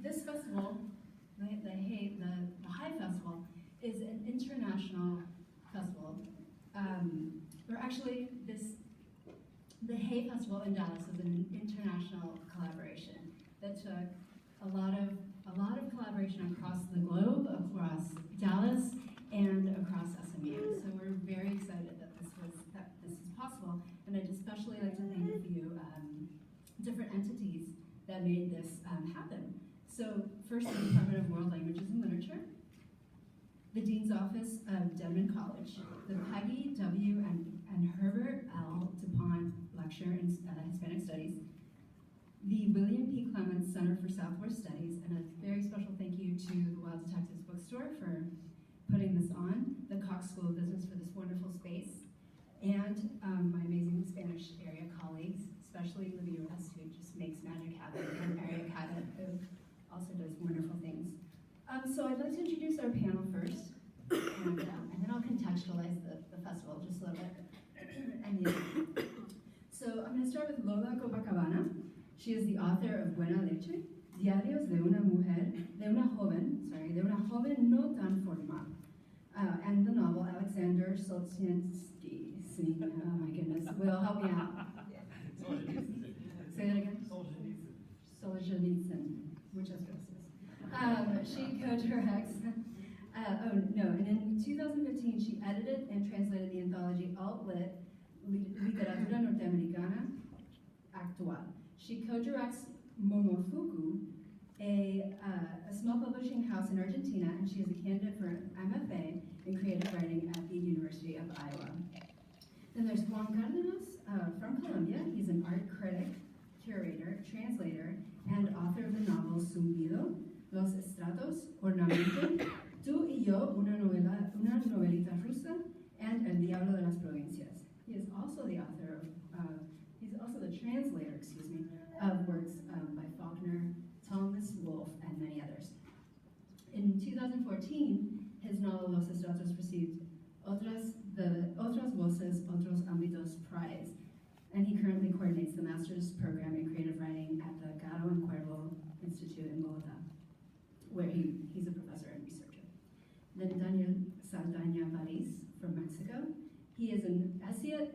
this festival, the High Festival, is an international festival. Or actually, the Hay Festival in Dallas is an international collaboration that took a lot of collaboration across the globe, across Dallas, and across SMU. So we're very excited that this is possible, and I'd especially like to thank a few different entities that made this happen. So first, the Department of World Languages and Literature, the Dean's Office of Denman College, the Peggy W. and Herbert L. DuPont Lecture in Hispanic Studies, the William P. Clements Center for Southwest Studies, and a very special thank you to the Wild Detectives Bookstore for putting this on, the Cox School of Business for this wonderful space, and my amazing Spanish area colleagues, especially Libby West, who just makes magic happen, and Maria Cabot, who also does wonderful things. So I'd like to introduce our panel first, and then I'll contextualize the festival just a little bit. So I'm going to start with Lola Copacabana. She is the author of Buena Leche, Diarios de una joven no tan formal, and the novel Alexander Solzhenitsyn. Oh my goodness, Will, help me out. Say that again? Solzhenitsyn. Muchas gracias. She co-directs, and in 2015 she edited and translated the anthology Alt-Lit, Literatura Norteamericana Actual. She co-directs Momofuku, a small publishing house in Argentina, and she is a candidate for an MFA in creative writing at the University of Iowa. Then there's Juan Cardenas from Colombia. He's an art critic, curator, translator, and author of the novels Zumbido, Los Estratos, Ornamento, Tú y Yo, una novelita rusa, and El Diablo de las Provincias. He is also the author of, he's also the translator, of works by Faulkner, Thomas Wolfe, and many others. In 2014, his novel Los Estratos received the Otras Voces, Otros Ámbitos Prize, and he currently coordinates the master's program in creative writing at the Gato and Cuervo Institute in Bogotá, where he's a professor and researcher. Then Daniel Saldaña Paris from Mexico. He is an essayist,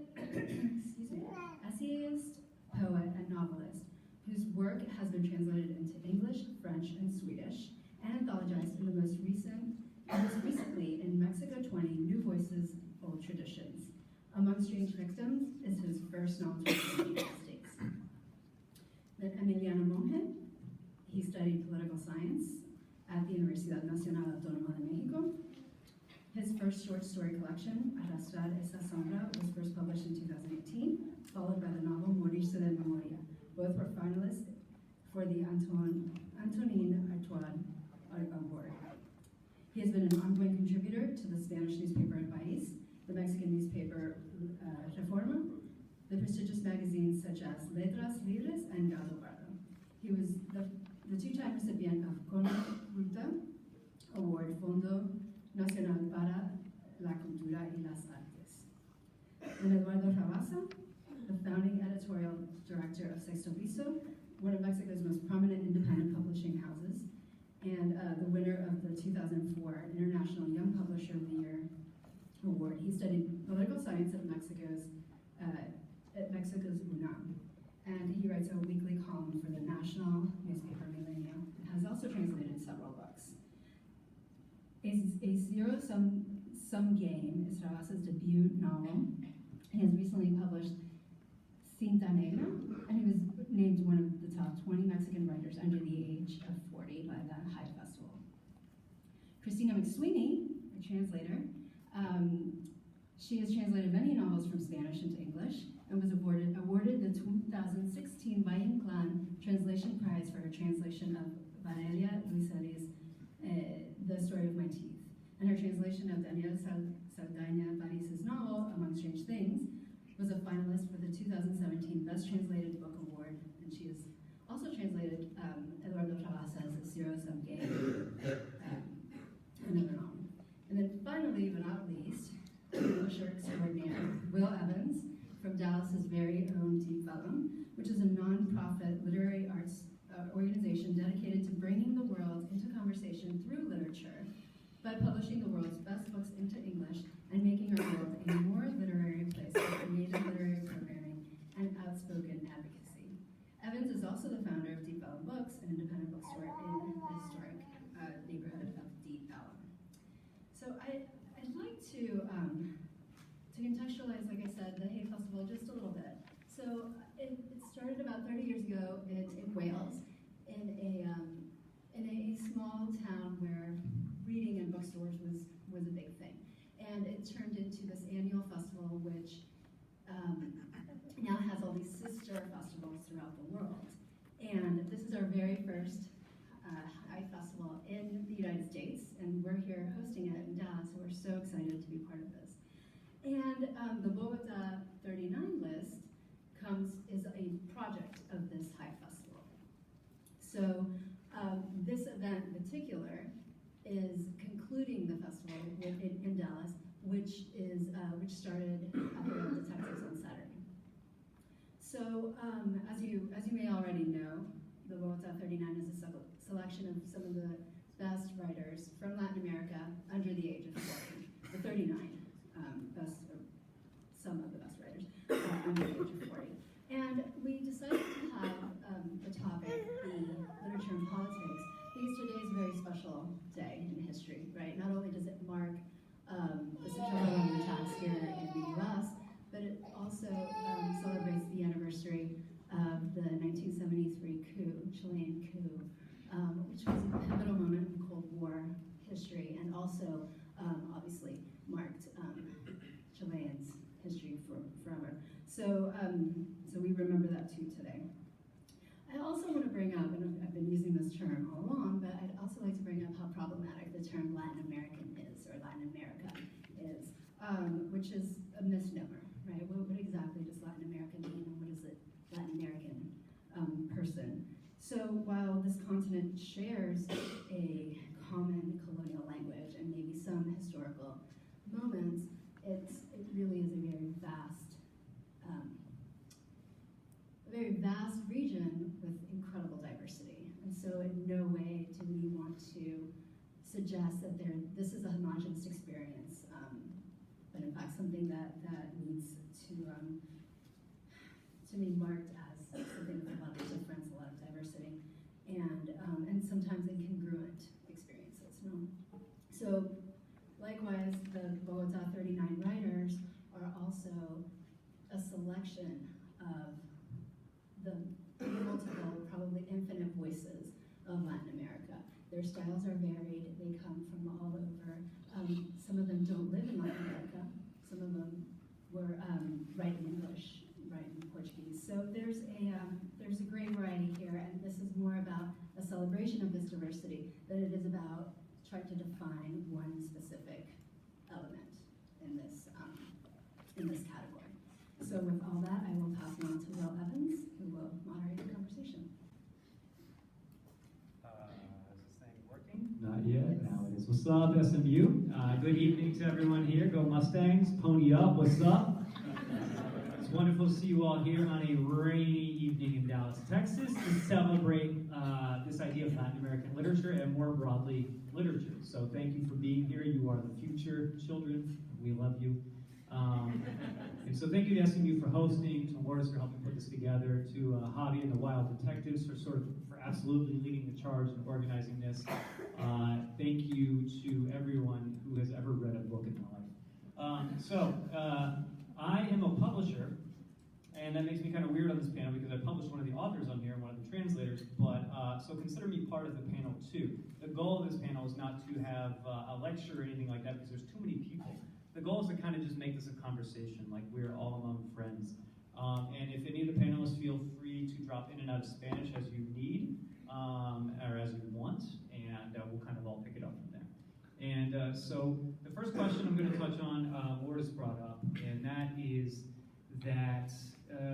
poet, and novelist whose work has been translated into English, French, and Swedish, and anthologized in the most recently in Mexico 20, New Voices, Old Traditions. Among Strange Victims is his first novel in the United States. Then Emiliano Monge. He studied political science at the Universidad Nacional Autónoma de México. His first short story collection, Arrastrar esa sombra, was first published in 2018, followed by the novel Morirse de Memoria. Both were finalists for the Antonin Artaud Award. He has been an ongoing contributor to the Spanish newspaper El País, the Mexican newspaper Reforma, the prestigious magazines such as Letras Libres and Gado Pardo. He was the two-time recipient of Conruta Award Fondo Nacional para la Cultura y las Artes. And Eduardo Rabasa, the founding editorial director of Sexto Piso, one of Mexico's most prominent independent publishing houses, and the winner of the 2004 International Young Publisher of the Year Award. He studied political science at Mexico's UNAM, and he writes a weekly column for the national newspaper Milenio, and has also translated several books. A Zero-Sum Game is Rabasa's debut novel. He has recently published Cinta Negra, and he was named one of the top 20 Mexican writers under the age of 40 by the High Festival. Christina McSweeney, a translator, she has translated many novels from Spanish into English and was awarded the 2016 Valle Inclán Translation Prize for her translation of Valeria Luiseri's The Story of My Teeth. And her translation of Daniel Saldaña Paris' novel, Among Strange Things, was a finalist for the 2017 Best Translated Book Award, and she has also translated Eduardo Rabasa's Zero-Sum Game, another novel. And then finally, but not least, publisher extraordinaire, Will Evans, from Dallas's very own Deep Vellum, which is a non-profit literary arts organization dedicated to bringing the So it started about 30 years ago in Wales, in a small town where reading in bookstores was a big thing. And it turned into this annual festival, which now has all these sister festivals throughout the world. And this is our very first High Festival in the United States, and we're here hosting it in Dallas, so we're so excited to be part of this. And the Bogotá39 list is a project of this High Festival. So this event in particular is concluding the festival in Dallas, which started at the Detectives on Saturday. So as you may already know, the Bogotá39 is a selection of some of the best writers from Latin America under the age of 40. The 39 some of the best writers under the age of 40. And we decided to have the topic be literature and politics because today is a very special day in history, right? Not only does it mark the September 11 attacks here in the U.S., but it also celebrates the anniversary of the 1973 Chilean coup, which was a pivotal moment in Cold War history and also obviously marked Chileans' history forever. So we remember that too today. I also want to bring up, and I've been using this term all along, but I'd also like to bring up how problematic the term Latin American is, or Latin America is, which is a misnomer, right? What exactly does Latin American mean, and what is it Latin American person? So while this continent shares a common colonial language and maybe some historical moments, it really is a very vast region with incredible diversity. And so in no way do we want to suggest that this is a homogenous experience, but in fact something that needs to be marked as something with a lot of difference, a lot of diversity, and sometimes incongruent experiences. No? So likewise, the Bogotá39 writers are also a selection of the multiple, probably infinite voices of Latin America. Their styles are varied, they come from all over. Some of them don't live in Latin America, some of them were write in English, write in Portuguese. So there's a great variety here, and this is more about a celebration of this diversity than it is about trying to define one specific element in this category. So with all that, I will pass it on to Will Evans, who will moderate the conversation. Is this thing working? Not yet, now it is. What's up, SMU? Good evening to everyone here. Go Mustangs, pony up, what's up? It's wonderful to see you all here on a rainy evening in Dallas, Texas to celebrate this idea of Latin American literature and more broadly, literature. So thank you for being here. You are the future children. We love you. And so thank you to SMU for hosting, to Morris for helping put this together, to Javi and the Wild Detectives for absolutely leading the charge and organizing this. Thank you to everyone who has ever read a book in their life. I am a publisher, and that makes me kind of weird on this panel because I published one of the authors on here and one of the translators, but so consider me part of the panel too. The goal of this panel is not to have a lecture or anything like that because there's too many people. The goal is to kind of just make this a conversation, like we're all among friends. And if any of the panelists feel free to drop in and out of Spanish as you need, or as you want, and we'll kind of all pick it up from there. And so the first question I'm going to touch on, Lourdes brought up, and that is that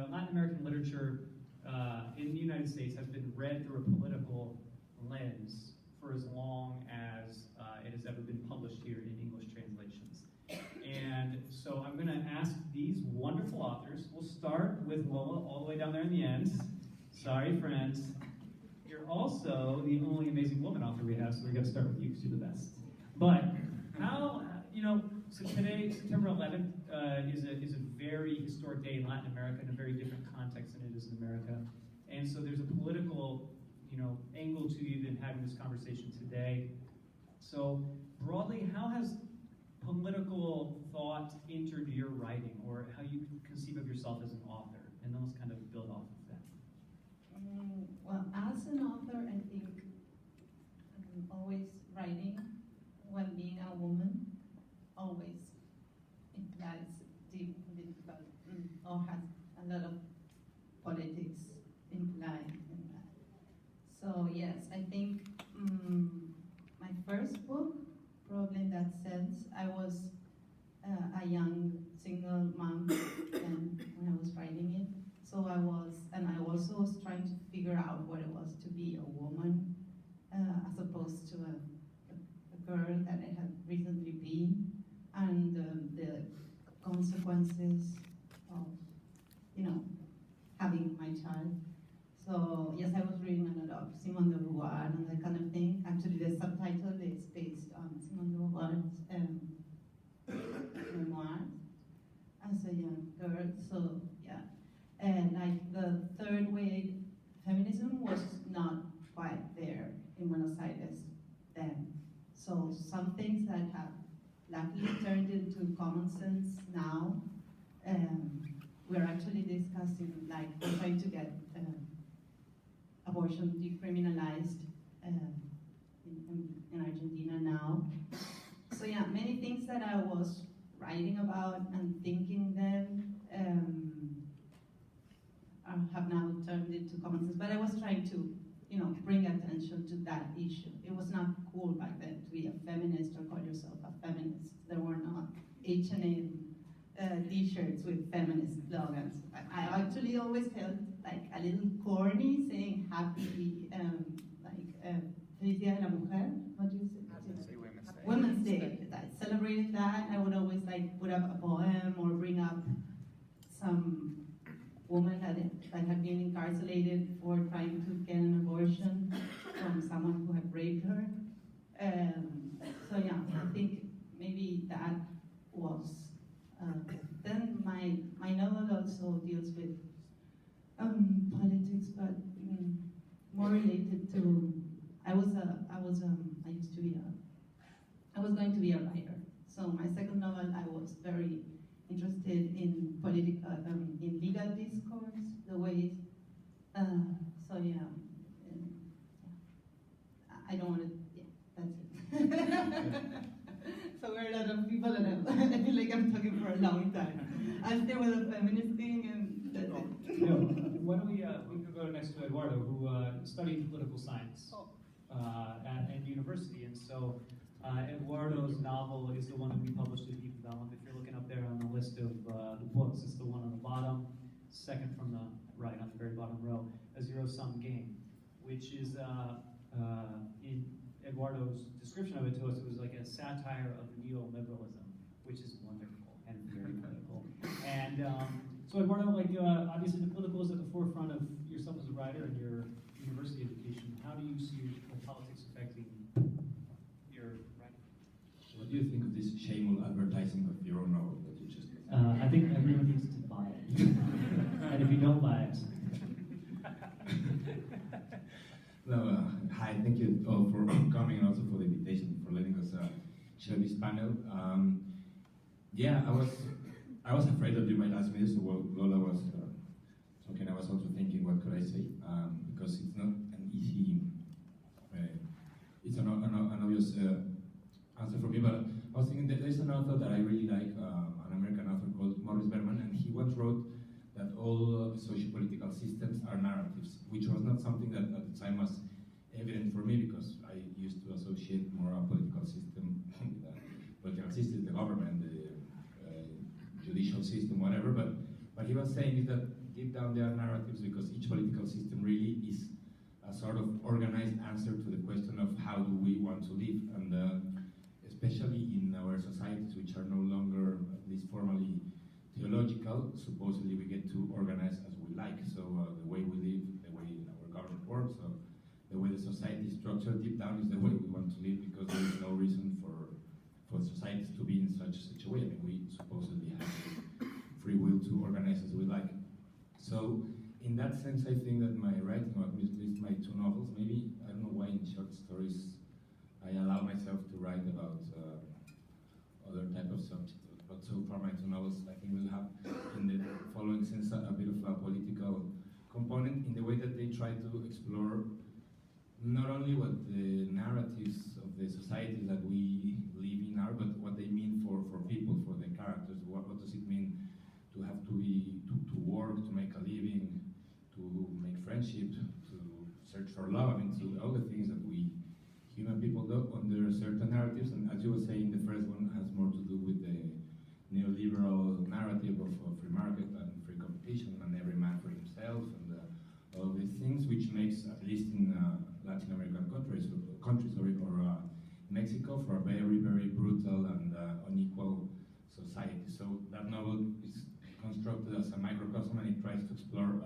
Latin American literature in the United States has been read through a political lens for as long as it has ever been published here in English translations. And so I'm going to ask these wonderful authors. We'll start with Lola all the way down there in the end. Sorry, friends. You're also the only amazing woman author we have, so we're going to start with you because you're the best. But how, so today, September 11th, is a very historic day in Latin America in a very different context than it is in America. And so there's a political, angle to even having this conversation today. So broadly, how has political thought entered your writing, or how you conceive of yourself as an author? and then let's kind of build off of that. Well, as an author, I think I'm always writing when being a woman always implies deep political or has a lot of politics implied in that. So yes, I think my first book, probably in that sense, I was a young single mom when I was writing it. So I also was trying to figure out what it was to be a woman, as opposed to a girl that I had recently been, and the consequences of, having my child. So yes, I was reading a lot of Simone de Beauvoir and that kind of thing. Actually, the subtitle is based on Simone de Beauvoir's memoirs as a young girl. So yeah, and like the third wave feminism was not quite there in Buenos Aires then. So some things that have luckily turned into common sense now, we're actually discussing, like we're trying to get abortion decriminalized in Argentina now. So yeah, many things that I was writing about and thinking then have now turned into common sense. But I was trying to, bring attention to that issue. It was not cool back then to be a feminist or call yourself a feminist. There were not H&M t-shirts with feminist slogans. I actually always felt like a little corny saying happy, Feliz Día de la Mujer. What do you say? Women's Day. I celebrated that. I would always put up a poem or bring up some woman that had been incarcerated for trying to get an abortion from someone who had raped her. So yeah, I think maybe that was. Then my novel also deals with politics, but more related to. I was going to be a writer. So my second novel, I was very interested in in legal discourse, the ways. So yeah, I don't want to. Yeah, that's it. So we're a lot of people, and I feel like I'm talking for a long time. I'll stay with the feminist thing, and that's it. No, why don't we could go next to Eduardo, who studied political science at university, and so Eduardo's novel is the one that we published at Deep Vellum. If you're looking up there on the list of the books, it's the one on the bottom, second from the right on the very bottom row, A Zero-Sum Game, which is in Eduardo's description of it to us, it was like a satire of neoliberalism, which is wonderful and very political. And so Eduardo, obviously the political is at the forefront of yourself as a writer and your university education. How do you see politics affecting your writing? What do you think of this shameless advertising of your own novel that you just did? I think everyone needs to buy it. And if you don't buy it, No, hi, thank you all for coming and also for the invitation, for letting us share this panel. Yeah, I was afraid that you might ask me this, so while Lola was talking, I was also thinking, what could I say? Because it's not an easy, it's an obvious answer for me, but I was thinking that there's an author that I really like, an American author called Maurice Berman, and he once wrote that all socio-political systems are narratives, which was not something that at the time was evident for me, because I used to associate more a political system with the government, the judicial system, whatever, but he was saying is that deep down they are narratives because each political system really is a sort of organized answer to the question of how do we want to live, and especially in our societies, which are no longer, at least formally, theological, supposedly we get to organize as we like. So the way we live, the way our government works, the way the society is structured deep down is the way we want to live, because there is no reason for societies to be in such a way. I mean, we supposedly have free will to organize as we like. So in that sense, I think that my writing, or at least my two novels, maybe, I don't know why in short stories I allow myself to write about other type of subjects, but so far my two novels, I think, will have in the following sense a bit of a political component in the way that they try to explore not only what the narratives of the societies that we live in are, but what they mean for people, for the characters. What does it mean to have to work, to make a living, to make friendship, to search for love, I mean, to all the things that we human people do under certain narratives. And as you were saying, the first one has more to do with the neoliberal narrative of free market and free competition and every man for himself and all these things, which makes, at least in Latin American countries or Mexico, for a very, very brutal and unequal society. So that novel is constructed as a microcosm, and it tries to explore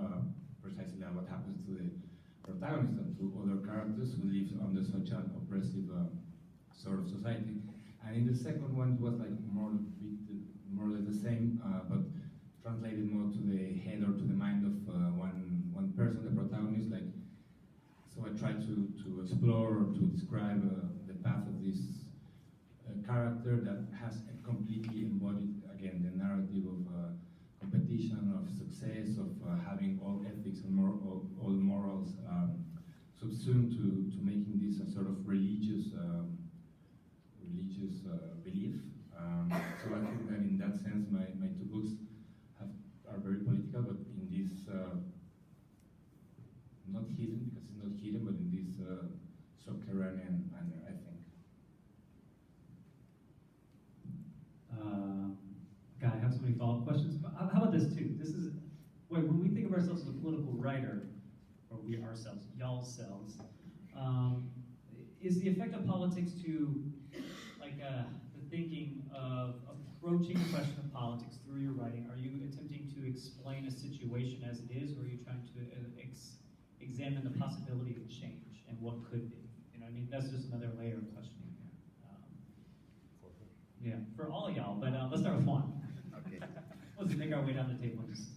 precisely what happens to the protagonist and to other characters who live under such an oppressive sort of society. And in the second one, it was like more or less the same, but translated more to the head or to the mind of one person, the protagonist. Like, so I tried to explore or to describe the path of this character that has completely embodied, again, the narrative of competition, of success, of having all ethics and all morals subsumed to making this a sort of religious belief. So I think that in that sense, my two books are very political, but in this not hidden, because it's not hidden, but in this subterranean manner, I think. God, I have so many follow-up questions. But how about this too? This is when we think of ourselves as a political writer, or we ourselves, y'all selves, is the effect of politics to like the thinking of approaching the question of politics through your writing? Are you attempting to explain a situation as it is, or are you trying to examine the possibility of change and what could be? You know, I mean, that's just another layer of questioning here. Yeah, for all of y'all, but let's start with Juan. Okay. Let's make our way down the table. Just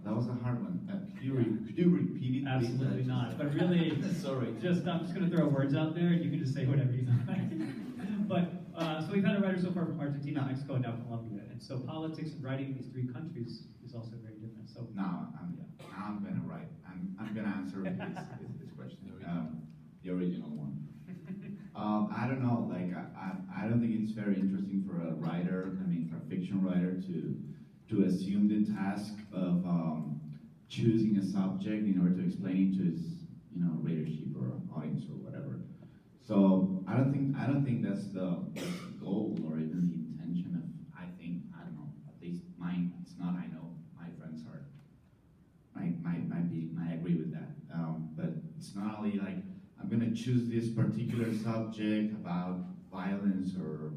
That was a hard one. Could you repeat it? absolutely not. But really, Sorry. I'm just going to throw words out there, and you can just say whatever you like. But so we've had a writer so far from Argentina, Mexico, and now Colombia, and so politics and writing in these three countries is also very different. So Now I'm gonna write. I'm gonna answer this question. The original one. I don't know. Like I don't think it's very interesting for a writer. I mean, for a fiction writer to assume the task of choosing a subject in order to explain it to his readership or audience or whatever. So I don't think that's the goal or even the intention of. I don't know. At least mine. It's not. I know my friends are. Might agree with that. But it's not only like I'm gonna choose this particular subject about violence or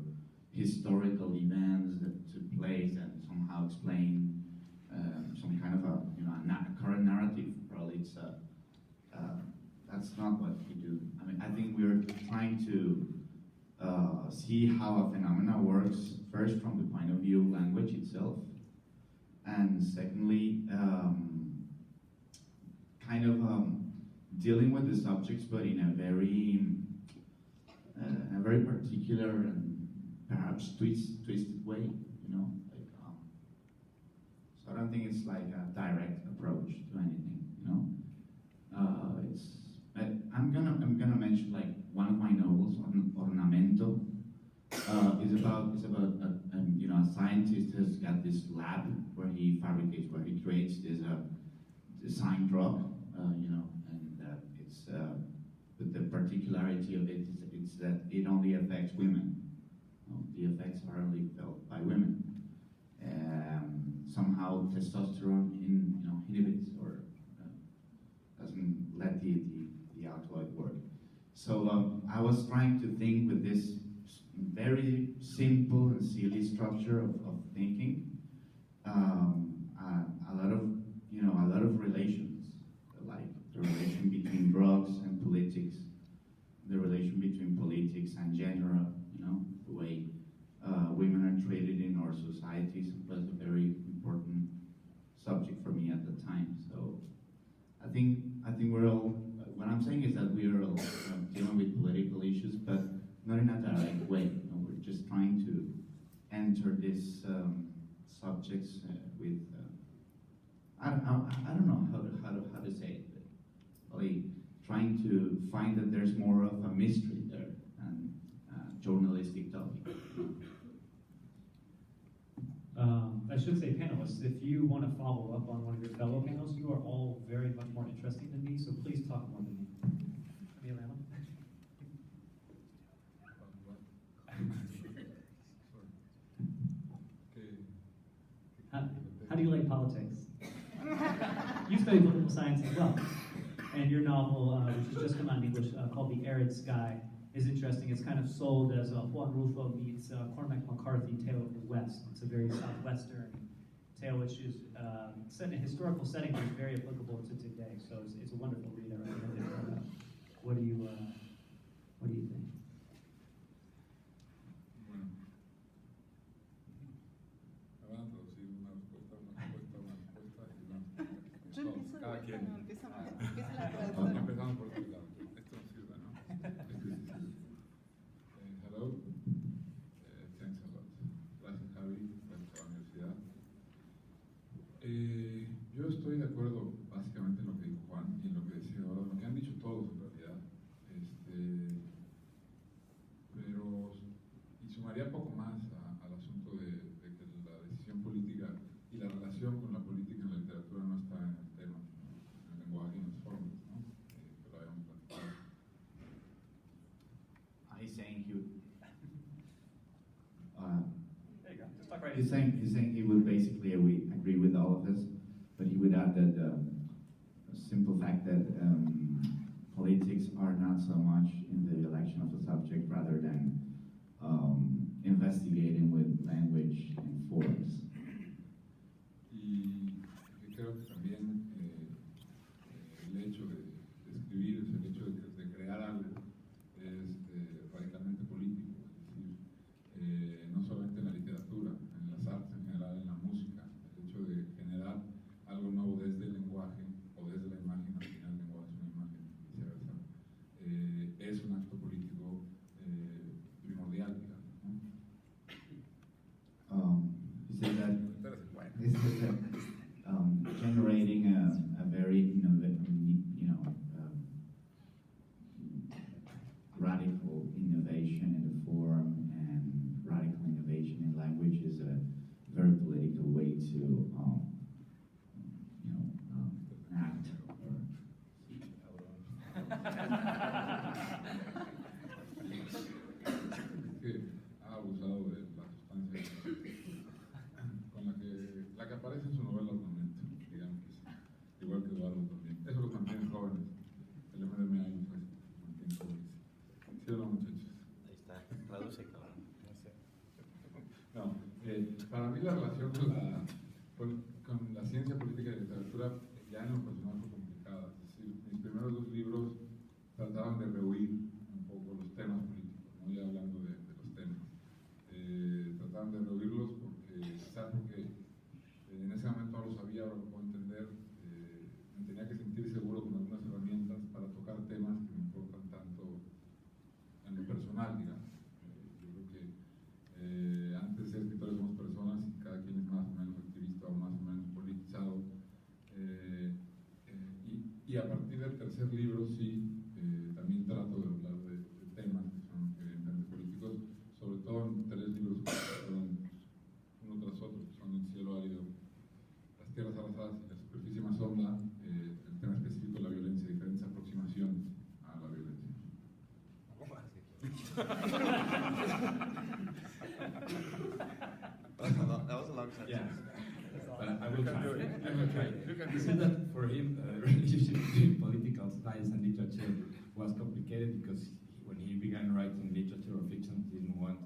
historical events that took place and somehow explain some kind of a current narrative. Probably it's that's not what we do. I mean, I think we're trying to see how a phenomena works, first from the point of view of language itself, and secondly, dealing with the subjects, but in a very particular and perhaps twisted way. So I don't think it's like a direct approach to anything. I'm gonna mention like one of my novels, Ornamento. Is about a scientist has got this lab where he creates this design drug, and it's but the particularity of it is that it only affects women. The effects are only felt by women. Somehow testosterone inhibits or doesn't let the alkaloid work. So I was trying to think with this very simple and silly structure of thinking, a lot of relations, like the relation between drugs and politics, the relation between politics and gender, the way women are treated in our societies was a very important subject for me at the time. So I think we're all. What I'm saying is that we're all dealing with political issues, but not in a direct way. We're just trying to enter this subjects with I don't know how to say it, but really trying to find that there's more of a mystery there and journalistic topic. I should say, panelists, if you want to follow up on one of your fellow panels, you are all very much more interesting than me, so please talk more than me. Milano? How do you like politics? You study political science as well. And your novel, which has just come out in English, called The Arid Sky, is interesting. It's kind of sold as Juan Rulfo meets Cormac McCarthy, Tale of the West. It's a very southwestern tale, which is set in a historical setting, but is very applicable to today. So it's a wonderful read. I recommend it. What do you think? Cada quien. Empieza la Empezamos por este lado. Esto nos sirve, ¿no? Hello. Thanks a lot. Gracias, Javi. Gracias a la universidad. Yo estoy de acuerdo básicamente en lo que dijo Juan y en lo que decía ahora, lo que han dicho todos en realidad. Pero, y sumaría poco más al asunto de que la decisión política y la relación con la política en la literatura no está en el tema, en el lenguaje y en las formas, ¿no? Que lo habíamos platicado. He's saying he would. There you go. Just talk right He's saying he would basically agree with all of this, but he would add that a simple fact that politics are not so much in the election of the subject rather than investigating with language and forms. Y creo que también el hecho de escribir, el hecho de crear algo es radicalmente político, es decir, no solamente en la literatura, en las artes en general, en la música, el hecho de generar algo nuevo desde el lenguaje o desde la imagen, al final el lenguaje es una imagen, viceversa, es un acto político primordial, digamos, ¿no? He said that Bueno. this is generating a very radical innovation in the form and radical innovation in language is a very political way to act. Que ha abusado de la sustancia con la que aparece en su novela Ornamento, digamos que sí, igual que Eduardo también. Eso los mantiene jóvenes. El MDMA los mantiene jóvenes. ¿Sí o no, muchachos? Ahí está, traduce, cabrón. No sé. No, para mí la relación con la ciencia política y literatura ya en lo personal fue complicada. Es decir, mis primeros dos libros trataban de rehuir un poco los temas políticos, no ya hablando de los temas. Trataban de rehuirlos quizás porque en ese momento no lo sabía, ahora lo puedo entender. Me tenía que sentir seguro con algunas herramientas para tocar temas que me importan tanto en lo personal, digamos. Yo creo que antes de ser escritores somos personas y cada quien es más o menos activista o más o menos politizado. Y a partir del tercer libro sí, también trato de hablar de temas que son evidentemente políticos, sobre todo en tres libros que fueron uno tras otro, que son El cielo árido, Las tierras arrasadas y La superficie más honda, el tema específico de la violencia, diferentes aproximaciones a la violencia. That was a long sentence. Yeah. But I will try. I will try. You can He do said that for him, the relationship between political science and literature was complicated because when he began writing literature or fiction, he didn't want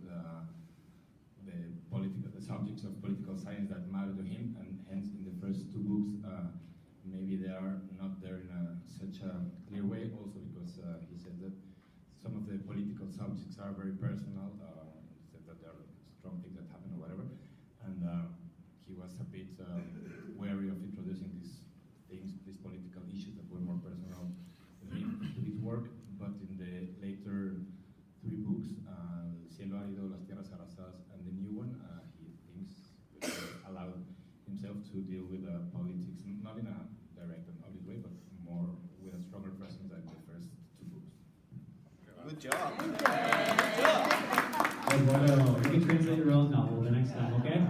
the subjects of political science that matter to him, and hence in the first two books, maybe they are not there in such a clear way. Also because he said that some of the political subjects are very personal. He said that there are strong things that happen or whatever, and he was a bit wary of introducing these political issues that were more personal to him to his work. But in the later three books, El cielo árido, Las tierras arrasadas, and the new one, he thinks allowed myself to deal with politics, not in a direct and obvious way, but more with a stronger presence than the first two books. Good job. Well, you can translate your own novel the next time, okay?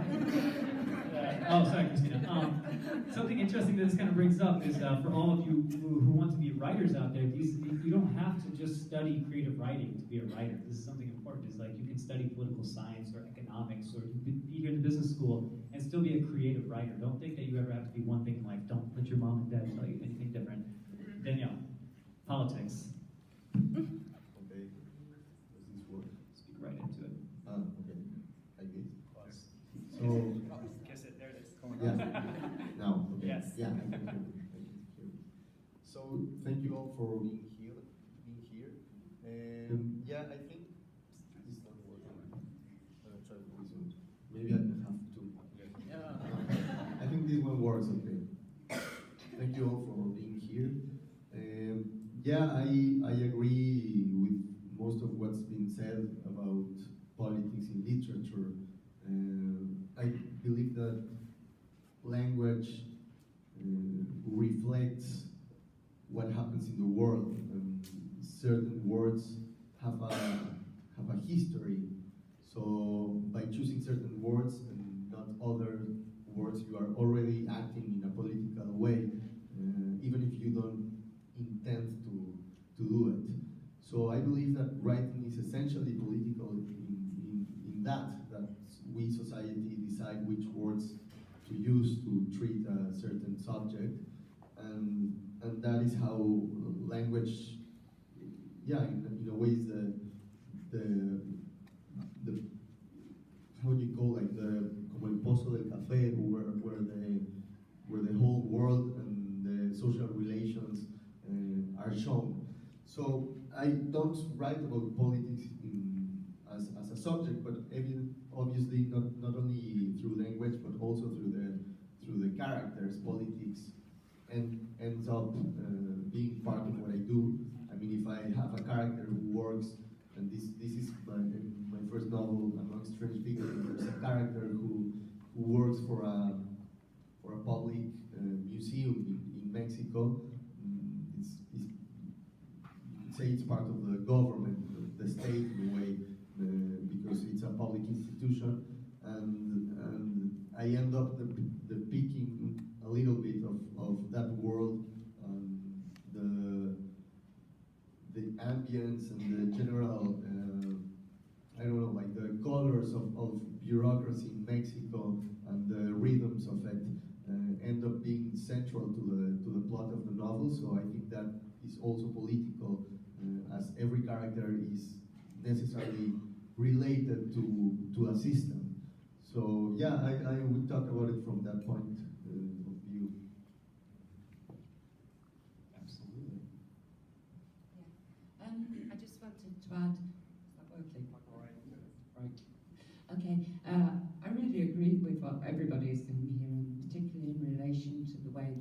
Oh, sorry, Christina. Something interesting that this kind of brings up is for all of you who want to be writers out there, you don't have to just study creative writing to be a writer. This is something important. Is like you can study political science or economics, or you could be here in the business school and still be a creative writer. Don't think that you ever have to be one thing in life. Don't let your mom and dad tell you anything different. Danielle, politics. Okay. Does this work? Speak right into it. Okay. Like this? So, Kiss it. There it is. yeah. Now, okay. Yes. Yeah, I can hear you. So, thank you all for being here. Yeah, I think this is not working. I'm gonna try this one. Maybe I can have two. I think this one works okay. Thank you all for being here. Yeah, I agree with most of what's been said about politics in literature. I believe that language reflects what happens in the world, and certain words have a history. So by choosing certain words and not other words, you are already acting in a political way, even if you don't intend to do it. So I believe that writing is essentially political in that we society decide which words to use to treat a certain subject, and that is how language, yeah, in a way is the how do you call, like, the como el pozo del café, where the whole world and the social relations are shown. So I don't write about politics as a subject, but obviously not only through language, but also through the characters. Politics ends up being part of what I do. I mean, if I have a character who works, and this is my first novel, Among Strange Figures, there's a character who works for a public museum in Mexico. You could say it's part of the government, the state in a way, because it's a public institution, and I end up picking a little bit of that world, the ambience and the general, I don't know, like the colors of bureaucracy in Mexico and the rhythms of it end up being central to the plot of the novel. So I think that is also political, as every character is necessarily related to a system. So yeah, I would talk about it from that point of view. Absolutely. Yeah. I just wanted to add. Is that working? Right. Okay. I really agree with what everybody is saying here, and particularly in relation to the way,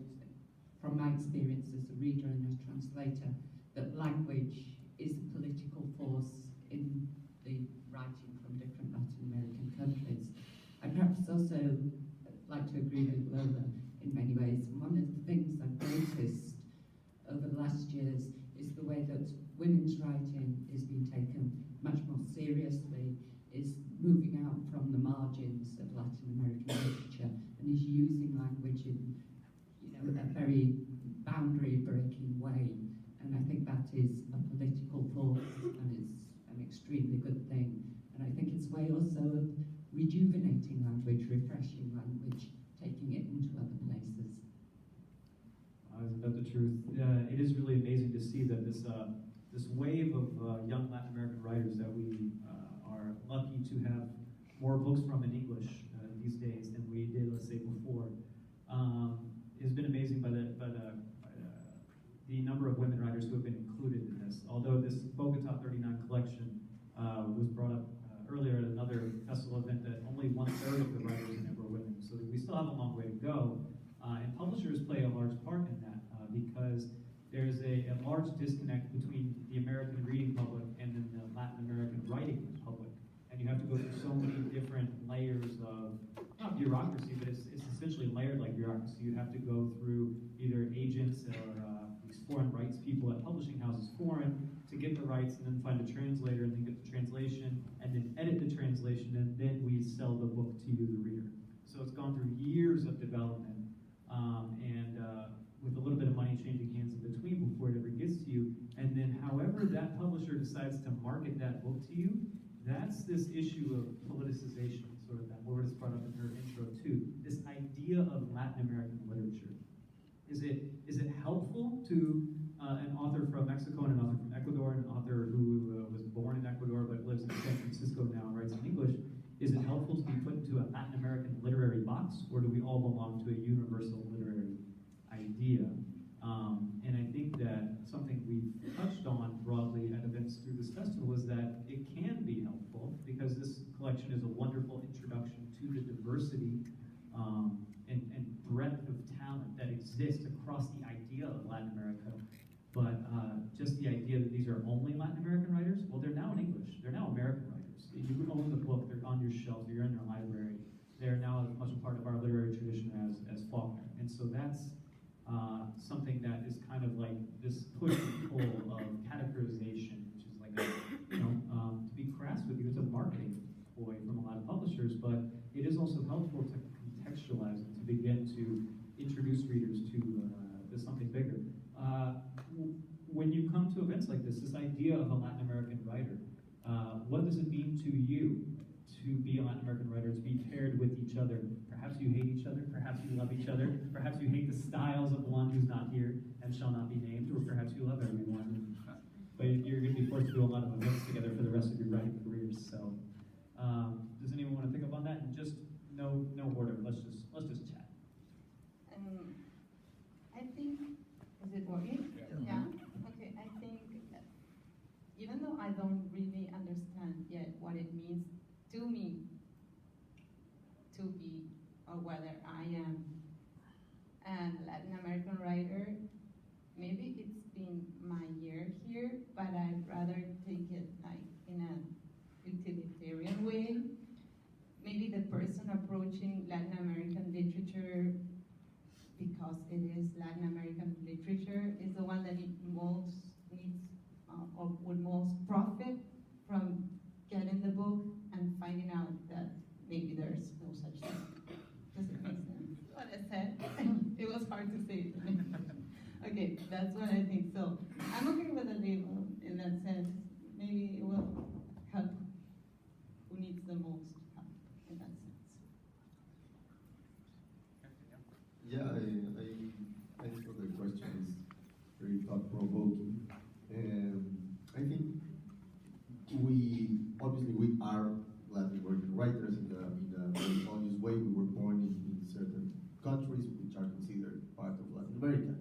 from my experience as a reader and a translator, that language is a political force in the writing from different Latin American countries. I perhaps also like to agree with Lola in many ways. And one of the things I've noticed over the last years is the way that women's writing is being taken much more seriously, is moving out from the margins of Latin American literature, and is using language in, a very boundary-breaking way. And I think that is a political force, and it's an extremely good thing. And I think it's a way also of rejuvenating language, refreshing language, taking it into other places. Isn't that the truth? It is really amazing to see that this wave of young Latin American writers that we are lucky to have more books from in English these days than we did, let's say, before. Has been amazing by the number of women writers who have been included in this. Although this Bogotá39 collection was brought up earlier at another festival event, that only 1/3 of the writers in it were women. So we still have a long way to go. And publishers play a large part in that because there's a large disconnect between the American reading public and then the Latin American writing public. And you have to go through so many different layers of, not bureaucracy, but it's essentially layered like bureaucracy. You have to go through either agents or these foreign rights people at publishing houses foreign to get the rights, and then find a translator, and then get the translation, and then edit the translation, and then we sell the book to you, the reader. So it's gone through years of development, and with a little bit of money changing hands in between before it ever gets to you. And then however that publisher decides to market that book to you, that's this issue of politicization, sort of that Lourdes brought up in her intro too. This idea of Latin American literature. Is it helpful to an author from Mexico and an author from Ecuador, and an author who was born in Ecuador but lives in San Francisco now and writes in English? Is it helpful to be put into a Latin American literary box, or do we all belong to a universal literary idea? And I think that something we've touched on broadly at events through this festival is that it can be helpful, because this collection is a wonderful introduction to the diversity and breadth of talent that exists across the idea of Latin America. But just the idea that these are only Latin American writers, well, they're now in English. They're now American writers. You own the book, they're on your shelf, you're in your library. They're now as much a part of our literary tradition as Faulkner. And so that's something that is kind of like this push and pull of categorization, which is like a, to be crass with you, it's a marketing ploy from a lot of publishers, but it is also helpful to contextualize and to begin to introduce readers to something bigger. When you come to events like this idea of a Latin American writer, what does it mean to you to be a Latin American writer, to be paired with each other? Perhaps you hate each other, perhaps you love each other, perhaps you hate the styles of one who's not here and shall not be named, or perhaps you love everyone. But you're going to be forced to do a lot of events together for the rest of your writing careers. So, does anyone want to pick up on that? And just no order. Let's just chat. I think, is it working? Yeah. Okay. I think even though I don't really understand yet what it means to me to be, or whether I am a Latin American writer, maybe it's been my year here, but I'd rather take it like in a utilitarian way. Maybe the person approaching Latin American literature, because it is Latin American literature, is the one that it most needs or would most profit from getting the book and finding out that maybe there's no such thing. Does it make sense? What I said? It was hard to say. Okay, that's what I think. So I'm okay with the label in that sense. Maybe it will help who needs the most help in that sense. Yeah, I think the question is very thought-provoking. I think we are Latin American writers in a very obvious way. We were born in certain countries which are considered part of Latin America.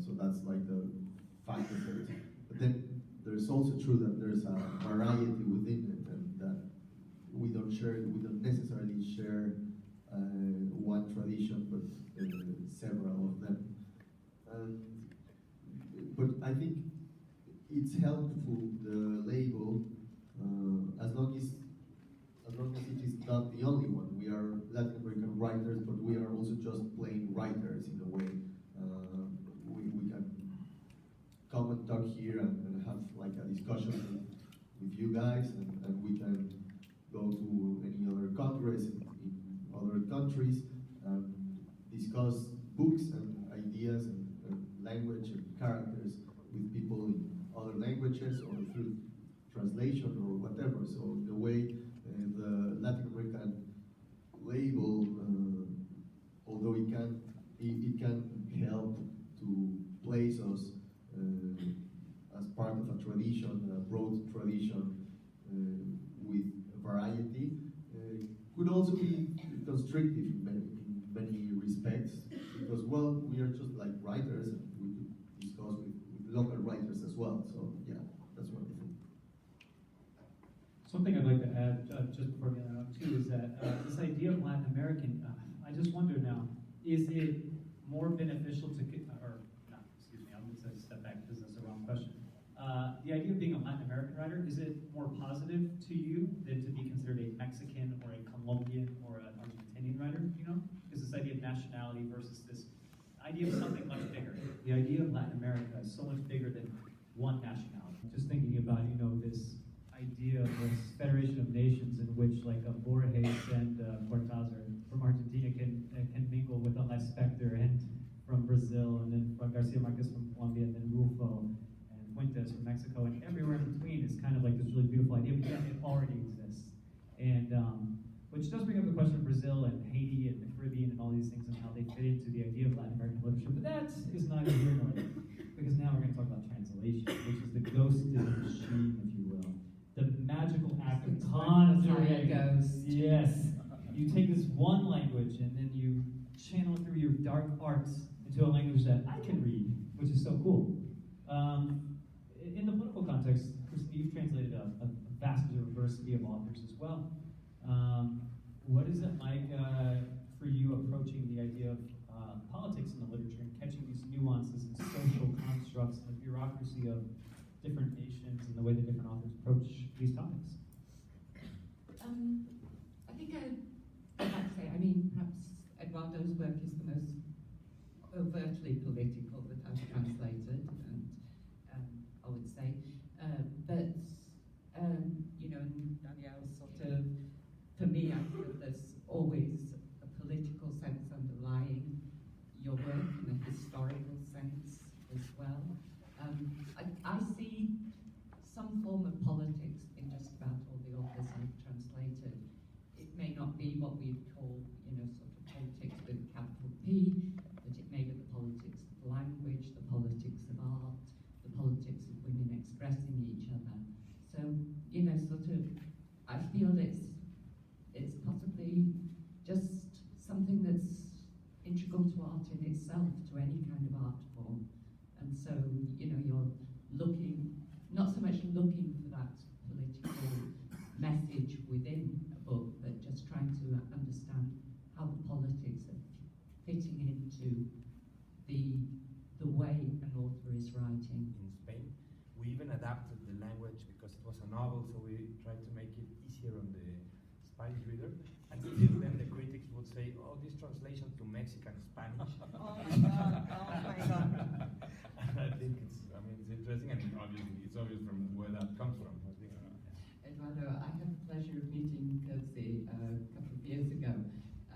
So that's like the fact of it. But then there's also true that there's a variety within it, and that we don't necessarily share one tradition, but several of them. But I think it's helpful, the label, as long as it is not the only one. We are Latin American writers, but we are also just plain writers in a way. We can come and talk here and have like a discussion with you guys, and we can go to any other congress in other countries and discuss books and ideas and language and characters with people in other languages or through translation or whatever. So the way the Latin American label, although it can help to place us as part of a tradition, a broad tradition with variety, could also be constrictive in many respects, because, well, we are just like writers, and we could discuss with local writers as well. So yeah, that's what I think. Something I'd like to add, just before we get out too, is that this idea of Latin American, I just wonder now, is it more beneficial to, or not, excuse me, I'm going to step back because that's the wrong question. The idea of being a Latin American writer, is it more positive to you than to be considered a Mexican or a Colombian or an Argentinian writer, you know? there's this idea of nationality versus this idea of something much bigger. The idea of Latin America is so much bigger than one nationality. Just thinking about, this idea of this Federation of Nations in which like Borges and Cortázar from Argentina can mingle with Almaez Spector and from Brazil, and then Garcia Marquez from Colombia, and then Rulfo and Fuentes from Mexico, and everywhere in between is kind of like this really beautiful idea, but yet it already exists. And which does bring up the question of Brazil and Haiti and the Caribbean and all these things and how they fit into the idea of Latin American literature. But that is neither here nor there, because now we're going to talk about translation, which is the ghost in the machine, if you will. The magical act of conjuring. Yes. You take this one language and then you channel it through your dark arts into a language that I can read, which is so cool. In the political context, Christina, you've translated a vast diversity of authors as well. What is it like for you approaching the idea of politics in the literature and catching these nuances and social constructs and the bureaucracy of different nations and the way that different authors approach these topics? I think I'd like to say, perhaps Eduardo's work is the most overtly political that I've translated, and I would say, but and Danielle's sort of, for me, I feel there's always a political sense underlying your work and a historical sense as well. I see some form of politics in just about all the authors I've translated. It may not be what we'd call, sort of politics with a capital P, but it may be the politics of language, the politics of art, the politics of women expressing each other. So, sort of, I feel it's possibly just something that's integral to art in itself, to any kind of art form. And so, you're looking, not so much looking for that political message within a book, but just trying to understand how the politics are fitting into the way an author is writing. In Spain, we even adapted the language because it was a novel, so we tried to make it easier on the Spanish reader. And still then the critics would say, oh, this translation to Mexican Spanish. Oh my God, oh my God. And I think it's interesting, and obviously it's obvious from where that comes from. I think, Eduardo, I had the pleasure of meeting Kirsi a couple of years ago,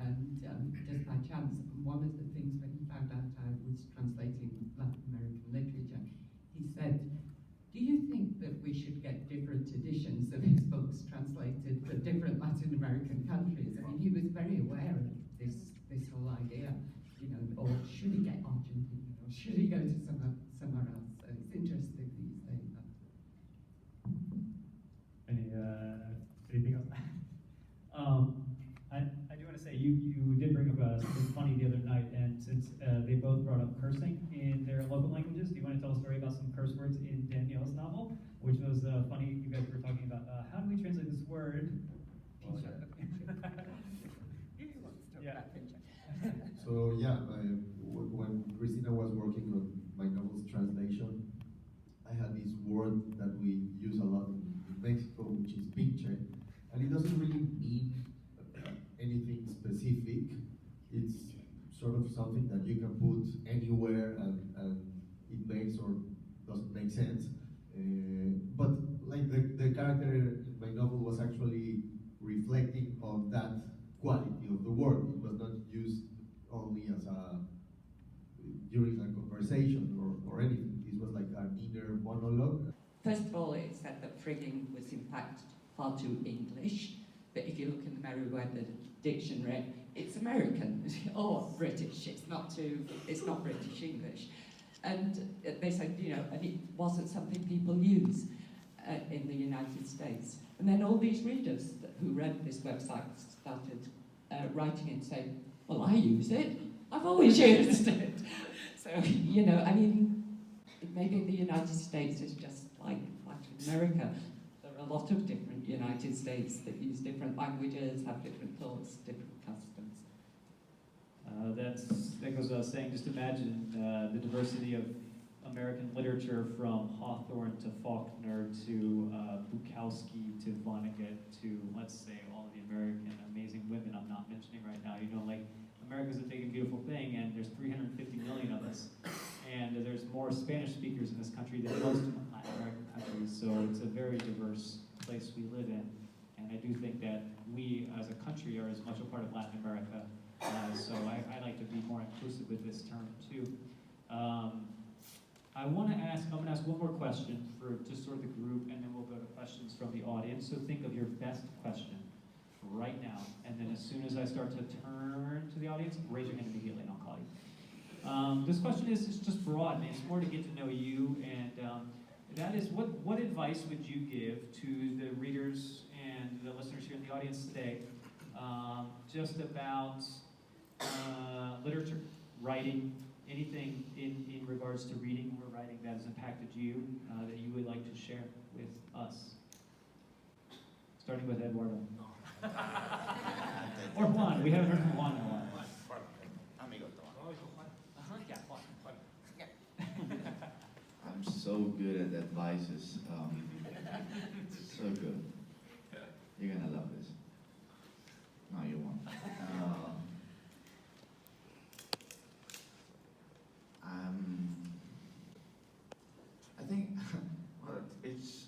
and just by chance, one of the things when he found out I was translating Latin American literature, he said, do you think that we should get different editions of his books translated for different Latin American countries? He was very aware of this whole idea, or should he get Argentina, or should he go to somewhere else? So it's interesting that you say that. Anything else? I do want to say, you did bring up something funny the other night, and since they both brought up cursing in their local languages, do you want to tell a story about some curse words in Danielle's novel, which was funny? You guys were talking about how do we translate this word? Yeah. So yeah, when Christina was working on my novel's translation, I had this word that we use a lot in Mexico, which is pinche, and it doesn't really mean anything specific. It's sort of something that you can put anywhere and it makes or doesn't make sense. But like the character in my novel was actually reflecting on that quality of the word. It was not used only as during a conversation or anything. This was like an inner monologue. First of all, it said that frigging was in fact far too English, but if you look in the Merriweather dictionary, it's American or British. It's not British English. And they said, and it wasn't something people use in the United States. And then all these readers who read this website started writing and saying, well, I use it. I've always used it. So, maybe the United States is just like America. There are a lot of different United States that use different languages, have different thoughts, different customs. That goes without saying. Just imagine the diversity of American literature from Hawthorne to Faulkner to Bukowski to Vonnegut to, let's say, all of the American amazing women I'm not mentioning right now. You know, like, America's a big and beautiful thing, and there's 350 million of us. And there's more Spanish speakers in this country than most Latin American countries, so it's a very diverse place we live in. And I do think that we, as a country, are as much a part of Latin America. So I like to be more inclusive with this term, too. I'm gonna ask one more question for just sort of the group, and then we'll go to questions from the audience. So think of your best question right now, and then as soon as I start to turn to the audience, raise your hand immediately and I'll call you. This question is just broad, and it's more to get to know you, and that is, what advice would you give to the readers and the listeners here in the audience today, just about literature, writing, anything in regards to reading or writing that has impacted you, that you would like to share with us? Starting with Eduardo. Or Juan, we haven't heard from Juan in a while. I'm so good at advices. So good. You're gonna love this. No, you won't. I think well, it's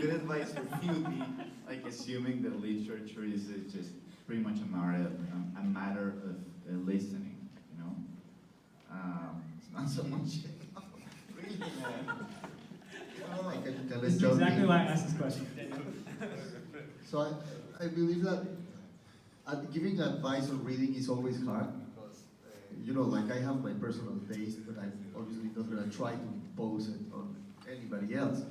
good advice would be like assuming that literature is just pretty much a matter of listening, you know. It's not so much. Really, man. This is exactly why I asked this question. So I believe that giving advice on reading is always hard because, you know, like I have my personal taste, but I'm obviously not going to try to impose it on anybody else,